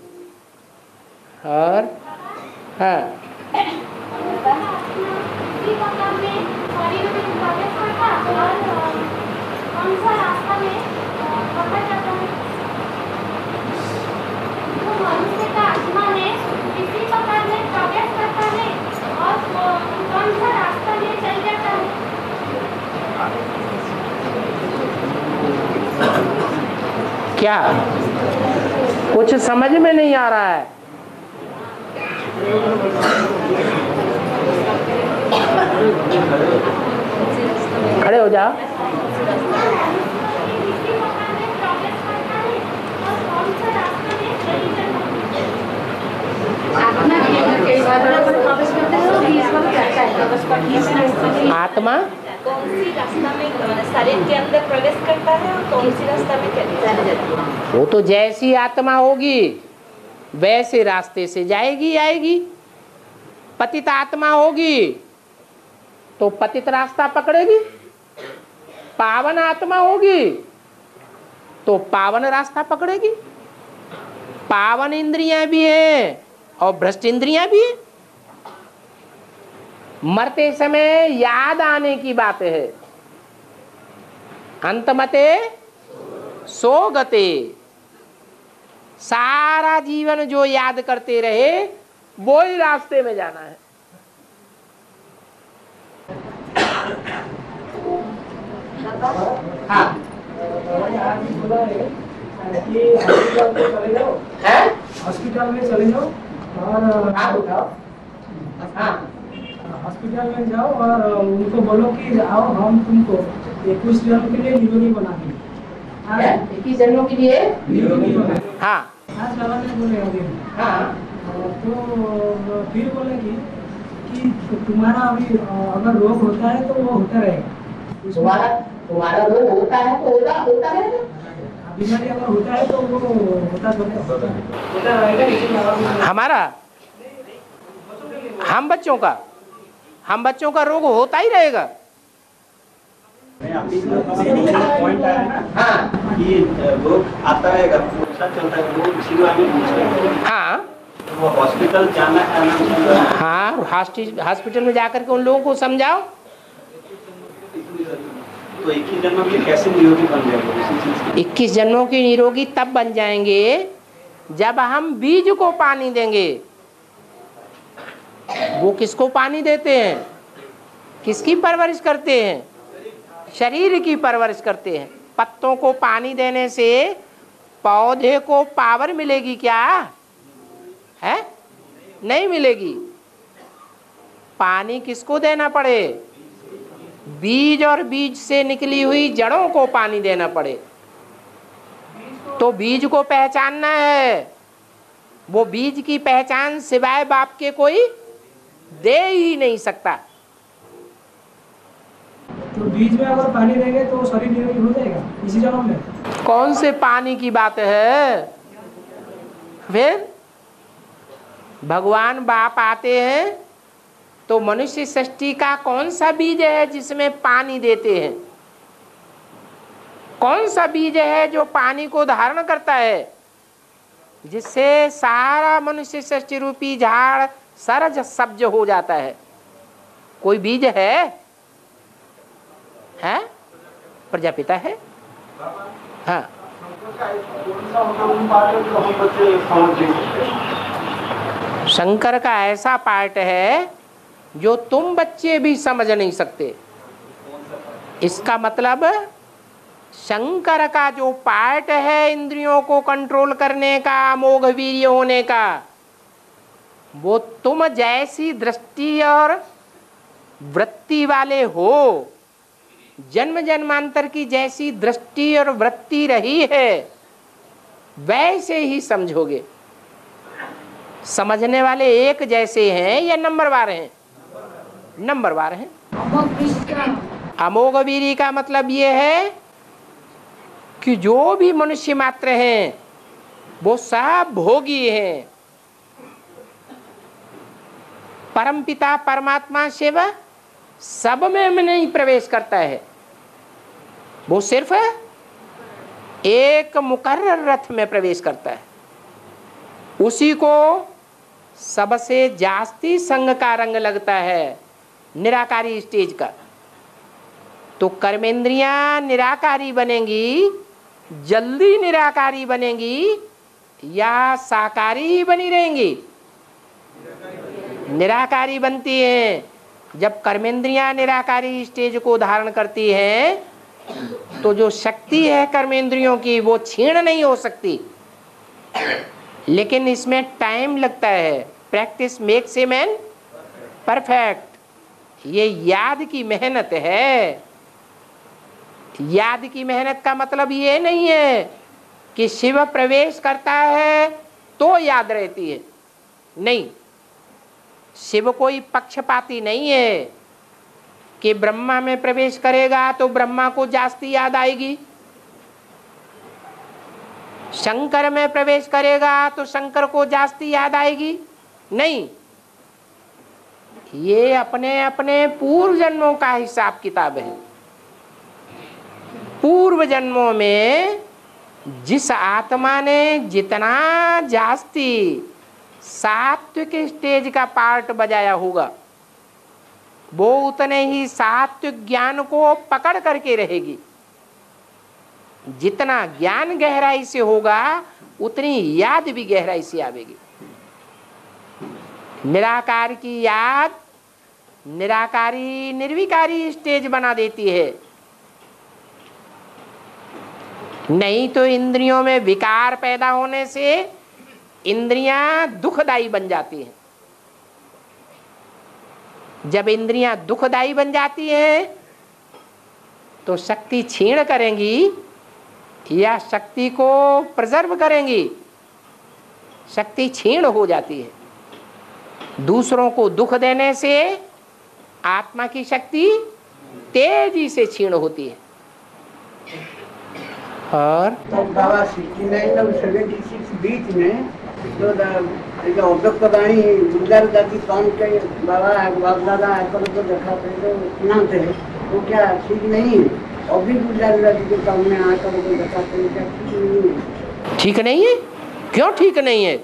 और हाँ, क्या कुछ समझ में नहीं आ रहा है? खड़े हो जाओ। आत्मा कौन सी रास्ता में शरीर के अंदर प्रवेश करता है और कौन सी रास्ता में चली जाती है? वो तो जैसी आत्मा होगी वैसे रास्ते से जाएगी आएगी। पतित आत्मा होगी तो पतित रास्ता पकड़ेगी, पावन आत्मा होगी तो पावन रास्ता पकड़ेगी। पावन इंद्रियां भी हैं और भ्रष्ट इंद्रियां भी हैं। मरते समय याद आने की बात है। अंतमते सो गते, सारा जीवन जो याद करते रहे वो ही रास्ते में जाना है। हाँ, हॉस्पिटल में चले जाओ और हॉस्पिटल में जाओ और उनको बोलो कि आओ हम तुमको 21 जन्म के लिए निरोगी बना दें। 21 जन्मों के लिए निरोगी बना। हाँ आज बाबा ने बोले अभी तो फिर बोले कि तुम्हारा अभी अगर रोग होता है तो वो होता रहेगा। तुम्हारा रोग होता है तो होता रहेगा। बीमारी अगर होता है तो वो होता रहेगा। हमारा हम बच्चों का रोग होता ही रहेगा। पॉइंट आया ना, हाँ, कि रोग आता रहेगा, चलता है, वो इसी बारे में पूछ रहे हैं। हाँ, वो हॉस्पिटल जाना है। हाँ, हॉस्पिटल में जाकर के उन लोगों को समझाओ। तो 21 जन्मों के कैसे निरोगी बन जाएंगे? 21 जन्मों की निरोगी तब बन जाएंगे जब हम बीज को पानी देंगे। वो किसको पानी देते हैं? किसकी परवरिश करते हैं? शरीर की परवरिश करते हैं। पत्तों को पानी देने से पौधे को पावर मिलेगी क्या? है? नहीं मिलेगी। पानी किसको देना पड़े? बीज और बीज से निकली हुई जड़ों को पानी देना पड़े। तो बीज को पहचानना है। वो बीज की पहचान सिवाय बाप के कोई दे ही नहीं सकता। तो बीज में अगर पानी देंगे तो शरीर निरोगी हो जाएगा इसी जन्म में। कौन से पानी की बात है? फिर भगवान बाप आते हैं तो मनुष्य सृष्टि का कौन सा बीज है जिसमें पानी देते हैं? कौन सा बीज है जो पानी को धारण करता है? जिससे सारा मनुष्य सृष्टि रूपी झाड़ सरज सब्ज हो जाता है। कोई बीज है? प्रजापिता है। हाँ, शंकर का ऐसा पार्ट है जो तुम बच्चे भी समझ नहीं सकते। इसका मतलब शंकर का जो पार्ट है इंद्रियों को कंट्रोल करने का, अमोघ वीर्य होने का, वो तुम जैसी दृष्टि और वृत्ति वाले हो, जन्म जन्मांतर की जैसी दृष्टि और वृत्ति रही है वैसे ही समझोगे। समझने वाले एक जैसे हैं या नंबरवार हैं? नंबरवार हैं। अमोघ वीर्य का मतलब ये है कि जो भी मनुष्य मात्र हैं वो सब भोगी हैं। परमपिता परमात्मा शिव सब में नहीं प्रवेश करता है, वो सिर्फ एक मुकर्रर रथ में प्रवेश करता है। उसी को सबसे जास्ती संग का रंग लगता है, निराकारी स्टेज का। तो कर्मेंद्रियां निराकारी बनेंगी, जल्दी निराकारी बनेंगी या साकारी ही बनी रहेंगी? निराकारी बनती हैं। जब कर्मेंद्रियां निराकारी स्टेज को धारण करती हैं तो जो शक्ति है कर्मेंद्रियों की वो क्षीण नहीं हो सकती, लेकिन इसमें टाइम लगता है। Practice makes a man perfect. ये याद की मेहनत है। याद की मेहनत का मतलब ये नहीं है कि शिव प्रवेश करता है तो याद रहती है, नहीं। शिव कोई पक्षपाती नहीं है कि ब्रह्मा में प्रवेश करेगा तो ब्रह्मा को जास्ती याद आएगी, शंकर में प्रवेश करेगा तो शंकर को जास्ती याद आएगी, नहीं। ये अपने अपने पूर्व जन्मों का हिसाब किताब है। पूर्व जन्मों में जिस आत्मा ने जितना जास्ती सात्विक स्टेज का पार्ट बजाया होगा वो उतने ही सात्विक ज्ञान को पकड़ करके रहेगी। जितना ज्ञान गहराई से होगा उतनी याद भी गहराई से आवेगी। निराकार की याद निराकारी निर्विकारी स्टेज बना देती है, नहीं तो इंद्रियों में विकार पैदा होने से इंद्रियां दुखदायी बन जाती हैं। जब इंद्रियां दुखदायी बन जाती हैं तो शक्ति क्षीण करेंगी या शक्ति को प्रिजर्व करेंगी? शक्ति क्षीण हो जाती है। दूसरों को दुख देने से आत्मा की शक्ति तेजी से क्षीण होती है। और बाबा 69 और 76 बीच में जो अव्यक्त वाणी गुजर जाती कौन के बाबा बाप दादा आकर तो देखा थे सुना थे, वो क्या ठीक नहीं है? अभी गुजर जाती के सामने आकर तो देखा थे, क्या ठीक नहीं है? ठीक नहीं है? क्यों ठीक नहीं है?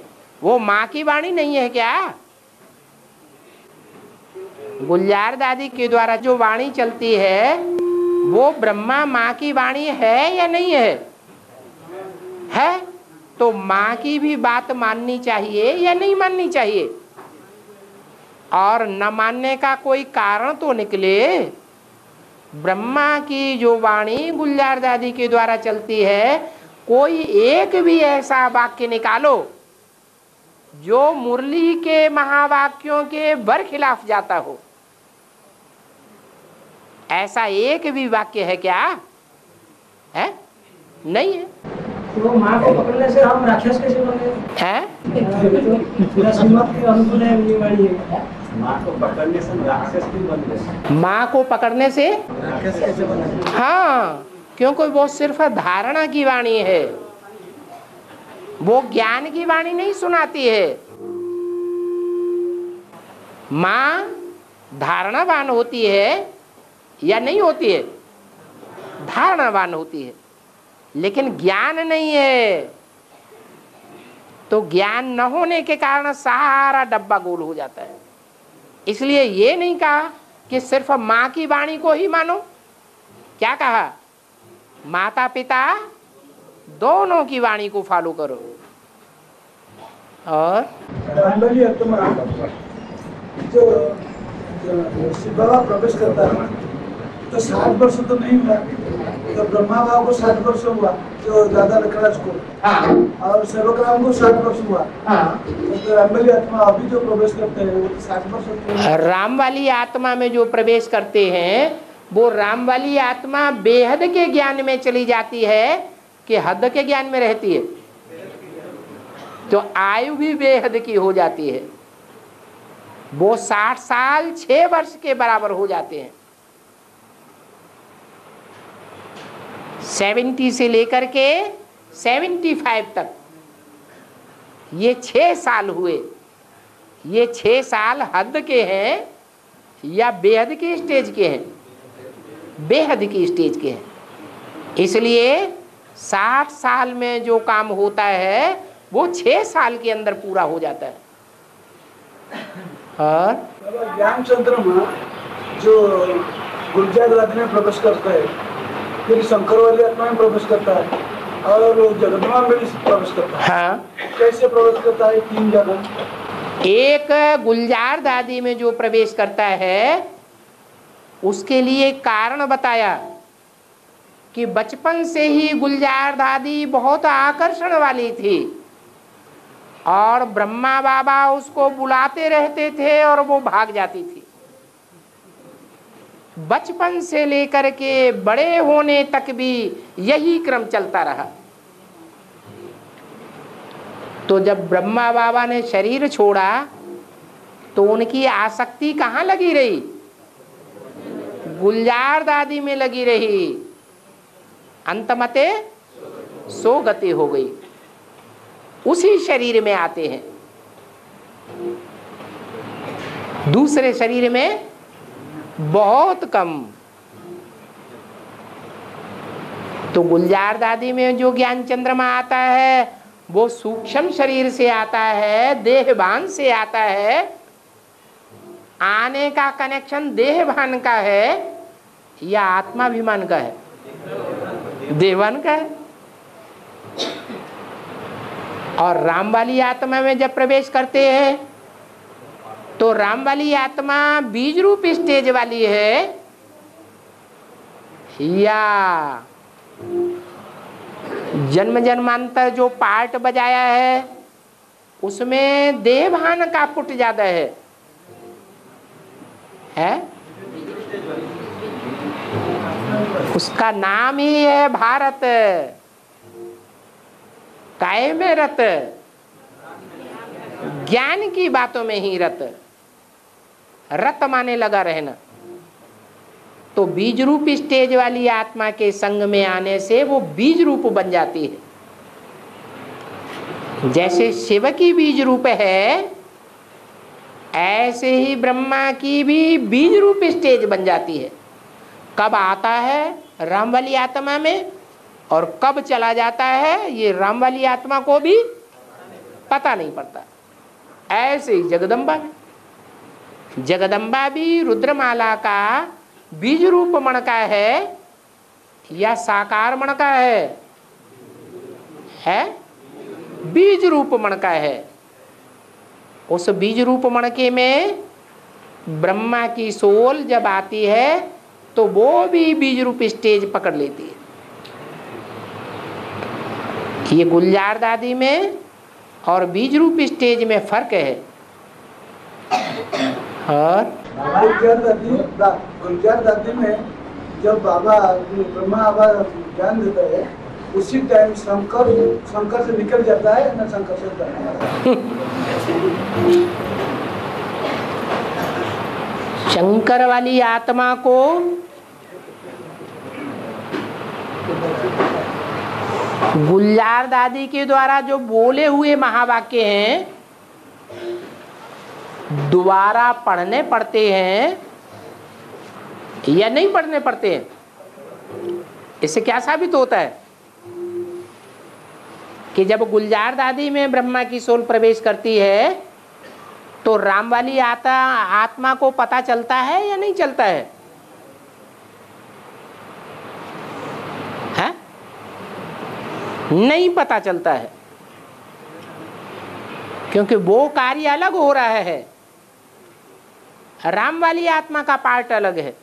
वो माँ की वाणी नहीं है क्या? गुलजार दादी के द्वारा जो वाणी चलती है वो ब्रह्मा माँ की वाणी है या नहीं है? है। तो माँ की भी बात माननी चाहिए या नहीं माननी चाहिए? और न मानने का कोई कारण तो निकले। ब्रह्मा की जो वाणी गुलजार दादी के द्वारा चलती है, कोई एक भी ऐसा वाक्य निकालो जो मुरली के महावाक्यों के बरखिलाफ जाता हो। ऐसा एक भी वाक्य है क्या? है? नहीं है। तो माँ को पकड़ने से हम राक्षस कैसे बने? पूरा श्रीमत के अनुकूल है ये वाणी है। माँ को पकड़ने से राक्षस भी बन गए। माँ को पकड़ने से राक्षस कैसे बने? हाँ, क्योंकि वो सिर्फ धारणा की वाणी है, वो ज्ञान की वाणी नहीं सुनाती है। माँ धारणावान होती है या नहीं होती है? धारणावान होती है, लेकिन ज्ञान नहीं है। तो ज्ञान न होने के कारण सारा डब्बा गोल हो जाता है। इसलिए ये नहीं कहा कि सिर्फ माँ की वाणी को ही मानो, क्या कहा, माता पिता दोनों की वाणी को फॉलो करो। और जो शिव बाबा प्रवेश करता है तो 60 वर्ष तो नहीं हुआ, तो ब्रह्मा बाबा को 60 वर्ष हुआ, जो दादा लखराज को, और सेवकराम को 60 वर्ष हुआ, तो राम वाली आत्मा अभी जो प्रवेश करते हैं वो 60 वर्ष। राम वाली आत्मा में जो प्रवेश करते हैं वो राम वाली आत्मा बेहद के ज्ञान में चली जाती है कि हद के ज्ञान में रहती है, तो आयु भी बेहद की हो जाती है। वो 60 साल 6 वर्ष के बराबर हो जाते हैं। 70 से लेकर के 75 तक ये 6 साल हुए। ये 6 साल हद के हैं या बेहद की स्टेज के हैं? बेहद की स्टेज के हैं। इसलिए 60 साल में जो काम होता है वो 6 साल के अंदर पूरा हो जाता है। और ज्ञान चंद्रमा जो गुलजार राज्य में प्रवेश करता है, फिर शंकर वाली आत्मा में प्रवेश करता है और जगदम्बा में भी प्रवेश करता है। हाँ, कैसे प्रवेश करता है? 3 जगह। एक गुलजार दादी में जो प्रवेश करता है उसके लिए कारण बताया कि बचपन से ही गुलजार दादी बहुत आकर्षण वाली थी और ब्रह्मा बाबा उसको बुलाते रहते थे और वो भाग जाती थी। बचपन से लेकर के बड़े होने तक भी यही क्रम चलता रहा। तो जब ब्रह्मा बाबा ने शरीर छोड़ा तो उनकी आसक्ति कहाँ लगी रही? गुलजार दादी में लगी रही। अंतमते सो गति हो गई। उसी शरीर में आते हैं, दूसरे शरीर में बहुत कम। तो गुलजार दादी में जो ज्ञान चंद्रमा आता है वो सूक्ष्म शरीर से आता है, देहभान से आता है। आने का कनेक्शन देहभान का है या आत्माभिमान का है? देहभान का है। और राम वाली आत्मा में जब प्रवेश करते हैं तो राम वाली आत्मा बीज रूप स्टेज वाली है या जन्म जन्मांतर जो पार्ट बजाया है उसमें देहभान का पुट ज्यादा है? उसका नाम ही है भारत। काय में रत? ज्ञान की बातों में ही रत। रत माने लगा रहना। तो बीज रूप स्टेज वाली आत्मा के संग में आने से वो बीज रूप बन जाती है। जैसे शिव की बीज रूप है ऐसे ही ब्रह्मा की भी बीज रूप स्टेज बन जाती है। कब आता है राम वाली आत्मा में और कब चला जाता है ये राम वाली आत्मा को भी पता नहीं पड़ता। ऐसे ही जगदम्बा में, जगदम्बा भी रुद्रमाला का बीज रूप मण का है या साकार मण का है? बीज रूप मण का है। उस बीज रूप मणके में ब्रह्मा की सोल जब आती है तो वो भी बीज रूप स्टेज पकड़ लेती है। ये गुलजार दादी में और बीज रूप स्टेज में फर्क है। और गुलजार दादी में जब बाबा ब्रह्मा बाबा ज्ञान देता है उसी टाइम शंकर से निकल जाता है ना? शंकर से शंकर वाली आत्मा को गुलजार दादी के द्वारा जो बोले हुए महावाक्य हैं दोबारा पढ़ने पड़ते हैं या नहीं पढ़ने पड़ते हैं? इससे क्या साबित होता है? कि जब गुलजार दादी में ब्रह्मा की सोल प्रवेश करती है तो राम वाली आत्मा को पता चलता है या नहीं चलता है? हैं? नहीं पता चलता है, क्योंकि वो कार्य अलग हो रहा है। राम वाली आत्मा का पार्ट अलग है।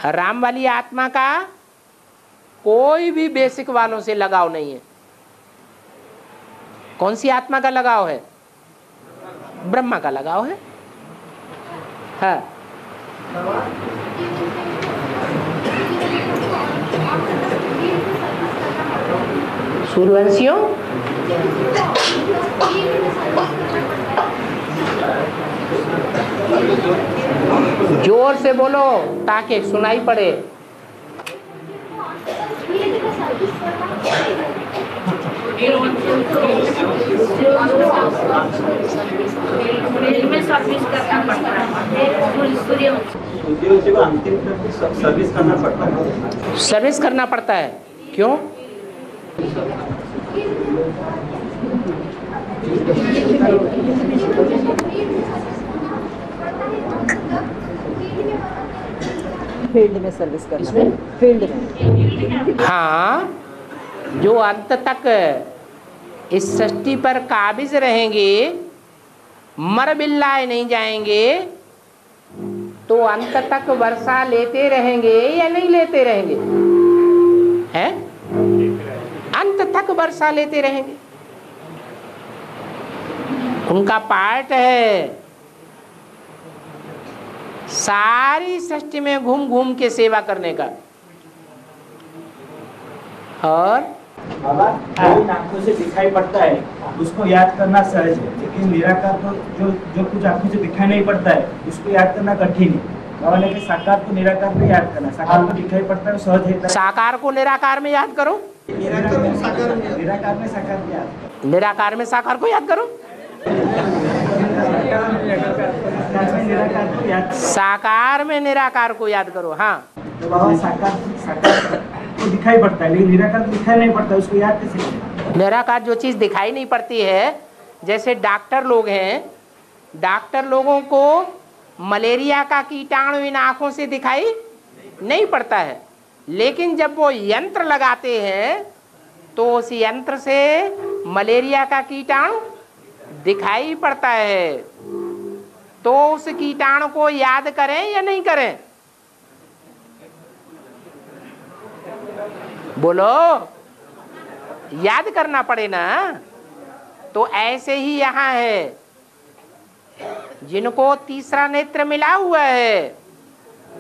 राम वाली आत्मा का कोई भी बेसिक वालों से लगाव नहीं है। कौन सी आत्मा का लगाव है? ब्रह्मा का लगाव है। हाँ, सूर्यवंशियों जोर से बोलो ताकि सुनाई पड़े। सूर्यवंशी को अंतिम सर्विस करना पड़ता है। सर्विस करना पड़ता है, क्यों? फील्ड में सर्विस करना, फील्ड में। हाँ, जो अंत तक इस सृष्टि पर काबिज रहेंगे, मर बिल्लाए नहीं जाएंगे, तो अंत तक वर्षा लेते रहेंगे या नहीं लेते रहेंगे? हैं? अंत तक वर्षा लेते रहेंगे। उनका पार्ट है सारी सृष्टि में घूम घूम के सेवा करने का। और आंखों से दिखाई पड़ता है उसको याद करना सहज है, लेकिन निराकार को जो कुछ आंखों से दिखाई नहीं पड़ता है उसको याद करना कठिन है। लेकिन साकार को निराकार में याद करना, साकार को दिखाई पड़ता है सहज है। साकार को निराकार में याद करो, निराकार में साकार में याद, निराकार में साकार को याद करो, साकार में निराकार को याद करो। हाँ, साकार को दिखाई पड़ता है लेकिन निराकार को दिखाई नहीं पड़ता, उसको याद कैसे करें? निराकार जो चीज दिखाई नहीं पड़ती है, जैसे डॉक्टर लोग हैं, डॉक्टर लोगों को मलेरिया का कीटाणु इन आंखों से दिखाई नहीं पड़ता है, लेकिन जब वो यंत्र लगाते हैं तो उस यंत्र से मलेरिया का कीटाणु दिखाई पड़ता है। तो उस कीटाणु को याद करें या नहीं करें? बोलो, याद करना पड़े ना। तो ऐसे ही यहाँ है, जिनको तीसरा नेत्र मिला हुआ है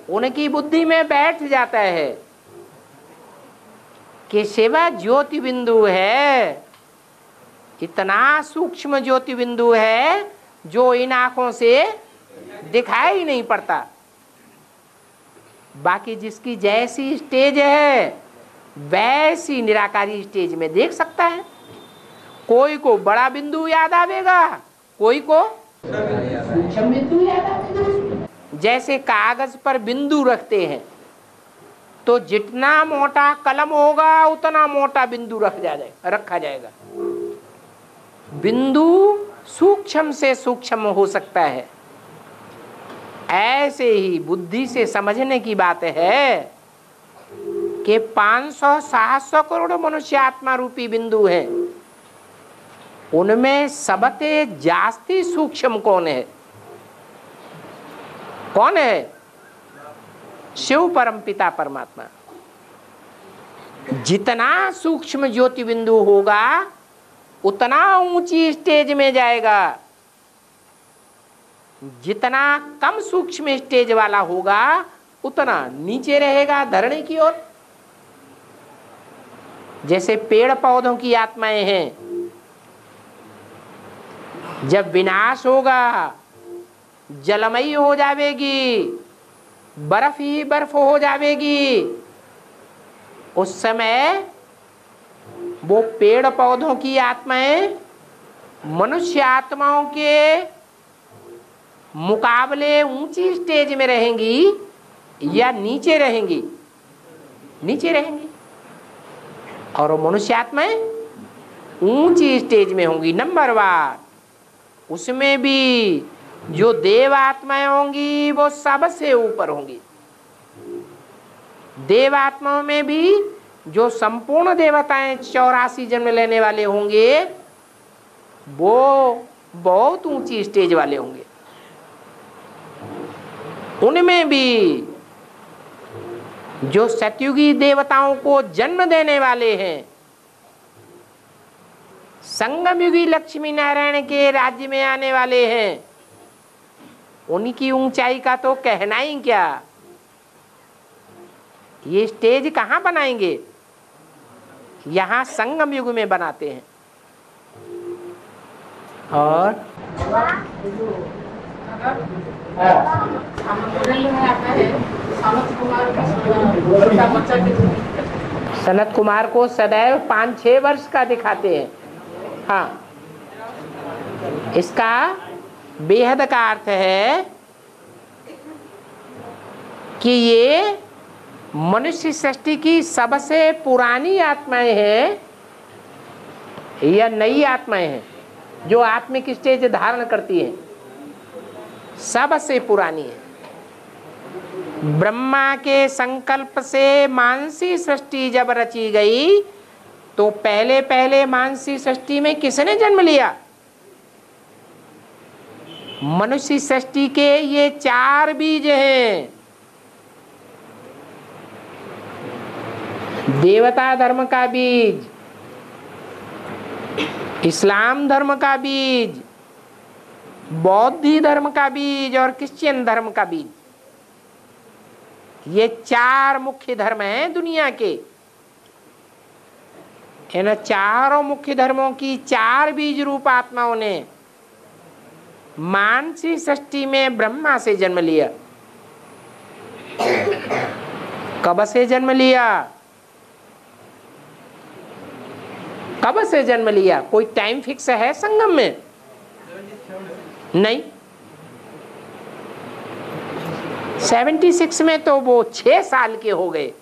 उनकी बुद्धि में बैठ जाता है कि शिवा ज्योति बिंदु है, इतना सूक्ष्म ज्योति बिंदु है जो इन आंखों से दिखाई नहीं पड़ता। बाकी जिसकी जैसी स्टेज है वैसी निराकारी स्टेज में देख सकता है। कोई को बड़ा बिंदु याद आवेगा, कोई को सूक्ष्म बिंदु याद आवेगा। जैसे कागज पर बिंदु रखते हैं तो जितना मोटा कलम होगा उतना मोटा बिंदु रखा जाएगा। बिंदु सूक्ष्म से सूक्ष्म हो सकता है। ऐसे ही बुद्धि से समझने की बात है कि 500-700 करोड़ मनुष्य आत्मा रूपी बिंदु है, उनमें सबसे जास्ती सूक्ष्म कौन है? कौन है? शिव परम पिता परमात्मा। जितना सूक्ष्म ज्योति बिंदु होगा उतना ऊंची स्टेज में जाएगा, जितना कम सूक्ष्म स्टेज वाला होगा उतना नीचे रहेगा धरणी की ओर। जैसे पेड़ पौधों की आत्माएं हैं, जब विनाश होगा जलमयी हो जावेगी, बर्फ ही बर्फ हो जावेगी, उस समय वो पेड़ पौधों की आत्माएं मनुष्य आत्माओं के मुकाबले ऊंची स्टेज में रहेंगी या नीचे रहेंगी? नीचे रहेंगी। और मनुष्य आत्माएं ऊंची स्टेज में होंगी नंबर 1। उसमें भी जो देव आत्माएं होंगी वो सबसे ऊपर होंगी। देव आत्माओं में भी जो संपूर्ण देवताएं 84 जन्म लेने वाले होंगे वो बहुत ऊंची स्टेज वाले होंगे। उनमें भी जो सतयुगी देवताओं को जन्म देने वाले हैं, संगम युगी लक्ष्मी नारायण के राज्य में आने वाले हैं, उनकी ऊंचाई का तो कहना ही क्या। ये स्टेज कहां बनाएंगे? यहां संगम युग में बनाते हैं। और सनत कुमार को सदैव 5-6 वर्ष का दिखाते हैं। हाँ, इसका बेहद का अर्थ है कि ये मनुष्य सृष्टि की सबसे पुरानी आत्माएं हैं या नई आत्माएं हैं जो आत्मिक स्टेज धारण करती हैं, सबसे पुरानी है। ब्रह्मा के संकल्प से मानसी सृष्टि जब रची गई तो पहले पहले मानसी सृष्टि में किसने जन्म लिया? मनुष्य सृष्टि के ये 4 बीज हैं। देवता धर्म का बीज, इस्लाम धर्म का बीज, बौद्ध धर्म का बीज और क्रिश्चियन धर्म का बीज। ये 4 मुख्य धर्म हैं दुनिया के। इन चारों मुख्य धर्मों की 4 बीज रूप आत्माओं ने मानसी सृष्टि में ब्रह्मा से जन्म लिया। कब से जन्म लिया? कब से जन्म लिया? कोई टाइम फिक्स है संगम में? नहीं। 76 में तो वो 6 साल के हो गए,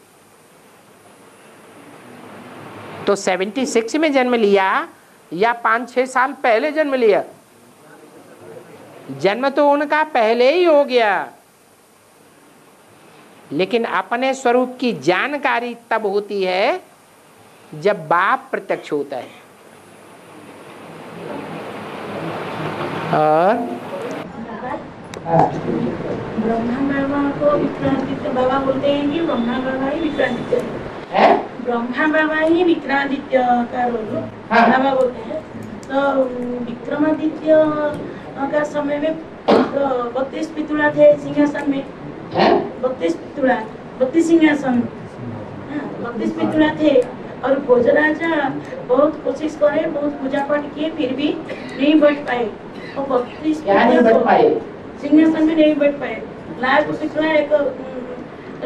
तो 76 में जन्म लिया या 5-6 साल पहले जन्म लिया? जन्म तो उनका पहले ही हो गया, लेकिन अपने स्वरूप की जानकारी तब होती है जब बाप प्रत्यक्ष होता है। और ब्रह्मा बाबा को विक्रांतित्य बाबा बोलते हैं कि ब्रह्मा बाबा ही विक्रांतित्य है। ब्रह्मा बाबा ही विक्रांतित्य का बाबा बोलते हैं। तो विक्रमादित्य का समय में 32 पितुड़ा थे सिंहासन में। 32 पितुड़ा, 32 सिंहासन, 32 पितुड़ा थे। और भोजराजा बहुत कोशिश करे, बहुत पूजा पाठ किए, फिर भी नहीं बैठ पाए। और 32 सिंहासन में नहीं बैठ पाए। लास्ट पितुड़ा एक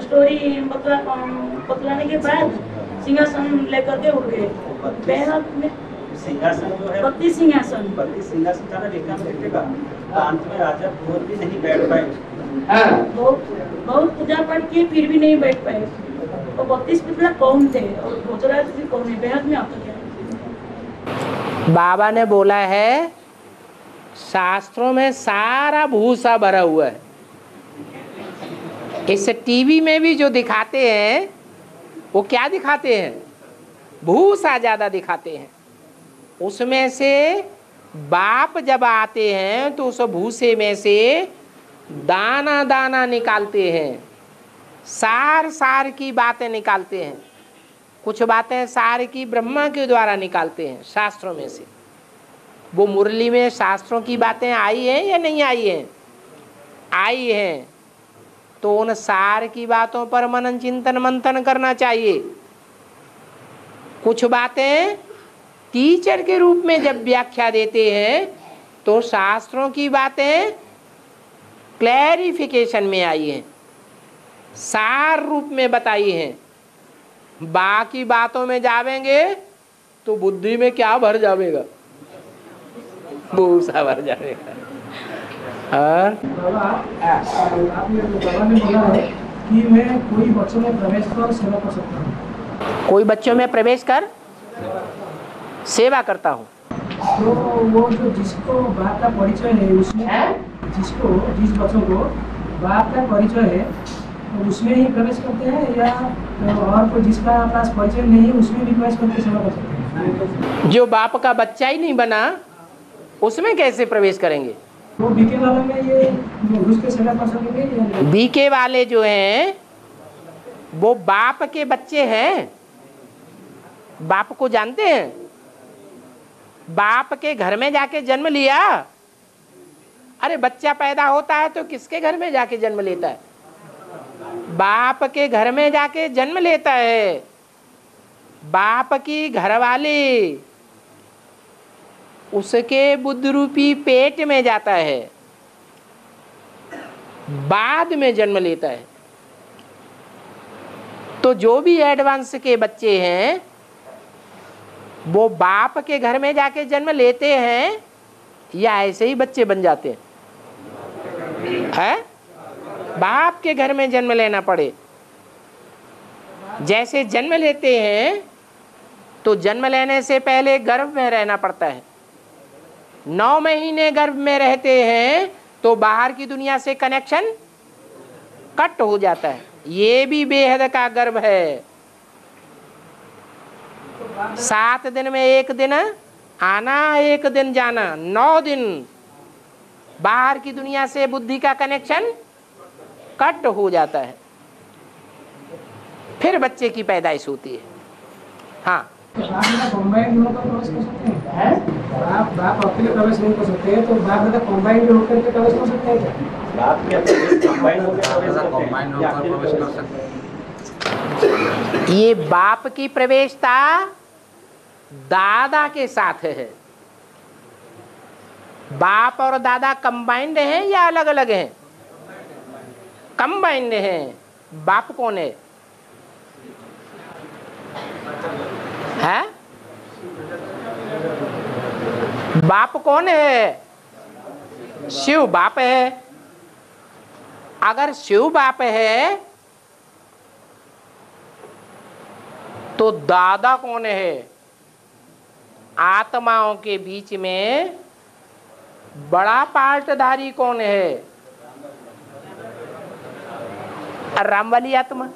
स्टोरी बतलाने के बाद सिंहासन लेकर के उड़ गए। बेहद में सिंहासन जो है 32 सिंहासन था ना, देखा देखेगा अंत में राजा भोज भी नहीं बैठ पाए। बहुत पूजा पाठ किए फिर भी नहीं बैठ पाए। और 32 पितुड़ा कौन थे और भोजराज भी कौन है? बेहद में आपको क्या? बाबा ने बोला है शास्त्रों में सारा भूसा भरा हुआ है। इस टीवी में भी जो दिखाते हैं वो क्या दिखाते हैं? भूसा ज्यादा दिखाते हैं। उसमें से बाप जब आते हैं तो उस भूसे में से दाना दाना निकालते हैं, सार सार की बातें निकालते हैं। कुछ बातें सार की ब्रह्मा के द्वारा निकालते हैं शास्त्रों में से। वो मुरली में शास्त्रों की बातें आई हैं या नहीं आई हैं? आई हैं। तो उन सार की बातों पर मनन चिंतन मंथन करना चाहिए। कुछ बातें टीचर के रूप में जब व्याख्या देते हैं तो शास्त्रों की बातें क्लैरिफिकेशन में आई हैं, सार रूप में बताई हैं। बाकी बातों में जावेंगे तो बुद्धि में क्या भर जाएगा? भूसा भर जाएगा। बाबा ने बोला है कि मैं कोई बच्चों में प्रवेश कर सेवा कर सकता हूँ। कोई बच्चों में प्रवेश कर सेवा करता हूँ। तो वो जो जिसको बाप का परिचय है उसमें जिस बच्चों को बाप का परिचय है तो उसमें ही प्रवेश करते हैं या और कोई जिसका पास परिचय नहीं है उसमें भी प्रवेश करके सेवा कर सकते हैं? जो बाप का बच्चा ही नहीं बना उसमें कैसे प्रवेश करेंगे? वो बीके वाले में ये घुस के सेवा कर सकेंगे या नहीं? बीके वाले जो हैं वो बाप के बच्चे हैं, बाप को जानते हैं, बाप के घर में जाके जन्म लिया। अरे बच्चा पैदा होता है तो किसके घर में जाके जन्म लेता है? बाप के घर में जाके जन्म लेता है। बाप की घरवाली उसके बुद्ध रूपी पेट में जाता है, बाद में जन्म लेता है। तो जो भी एडवांस के बच्चे हैं वो बाप के घर में जाके जन्म लेते हैं या ऐसे ही बच्चे बन जाते हैं? बाप के घर में जन्म लेना पड़े। जैसे जन्म लेते हैं तो जन्म लेने से पहले गर्भ में रहना पड़ता है। 9 महीने गर्भ में रहते हैं तो बाहर की दुनिया से कनेक्शन कट हो जाता है। ये भी बेहद का गर्भ है। 7 दिन में 1 दिन आना, 1 दिन जाना, 9 दिन बाहर की दुनिया से बुद्धि का कनेक्शन कट हो जाता है। फिर बच्चे की पैदाइश होती है। हाँ, बाप अकेले प्रवेश नहीं कर सकते हैं तो बाप दादा कॉम्बाइंड होकर के प्रवेश कर सकते हैं क्या? बाप के कंबाइन होकर प्रवेश कर सकते हैं। ये बाप की प्रवेशता दादा के साथ है। बाप और दादा कंबाइंड हैं या अलग अलग हैं? कंबाइंड हैं। बाप कौन है? हैं? बाप कौन है? शिव बाप है। अगर शिव बाप है तो दादा कौन है? आत्माओं के बीच में बड़ा पार्टधारी कौन है? रामवाली आत्मा।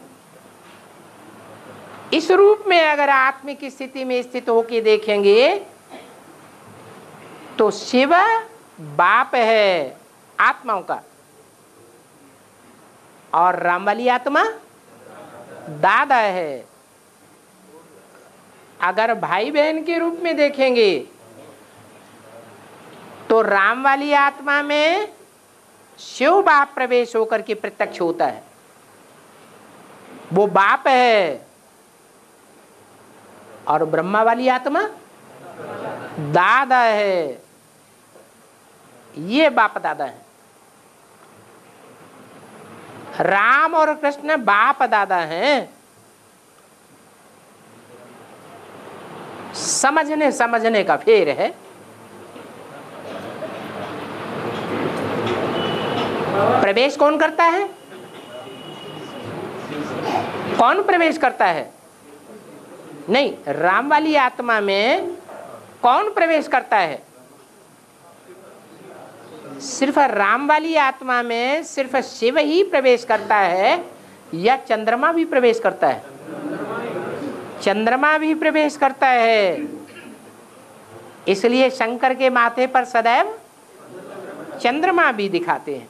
इस रूप में अगर आत्मिक स्थिति में स्थित होके देखेंगे तो शिव बाप है आत्माओं का और रामवाली आत्मा दादा है। अगर भाई बहन के रूप में देखेंगे तो राम वाली आत्मा में शिव बाप प्रवेश होकर के प्रत्यक्ष होता है। वो बाप है। और ब्रह्मा वाली आत्मा दादा है। ये बाप दादा है। राम और कृष्ण बाप दादा हैं। समझने का फेर है। प्रवेश कौन करता है? कौन प्रवेश करता है? नहीं, राम वाली आत्मा में कौन प्रवेश करता है? सिर्फ राम वाली आत्मा में सिर्फ शिव ही प्रवेश करता है या चंद्रमा भी प्रवेश करता है? चंद्रमा भी प्रवेश करता है। इसलिए शंकर के माथे पर सदैव चंद्रमा भी दिखाते हैं।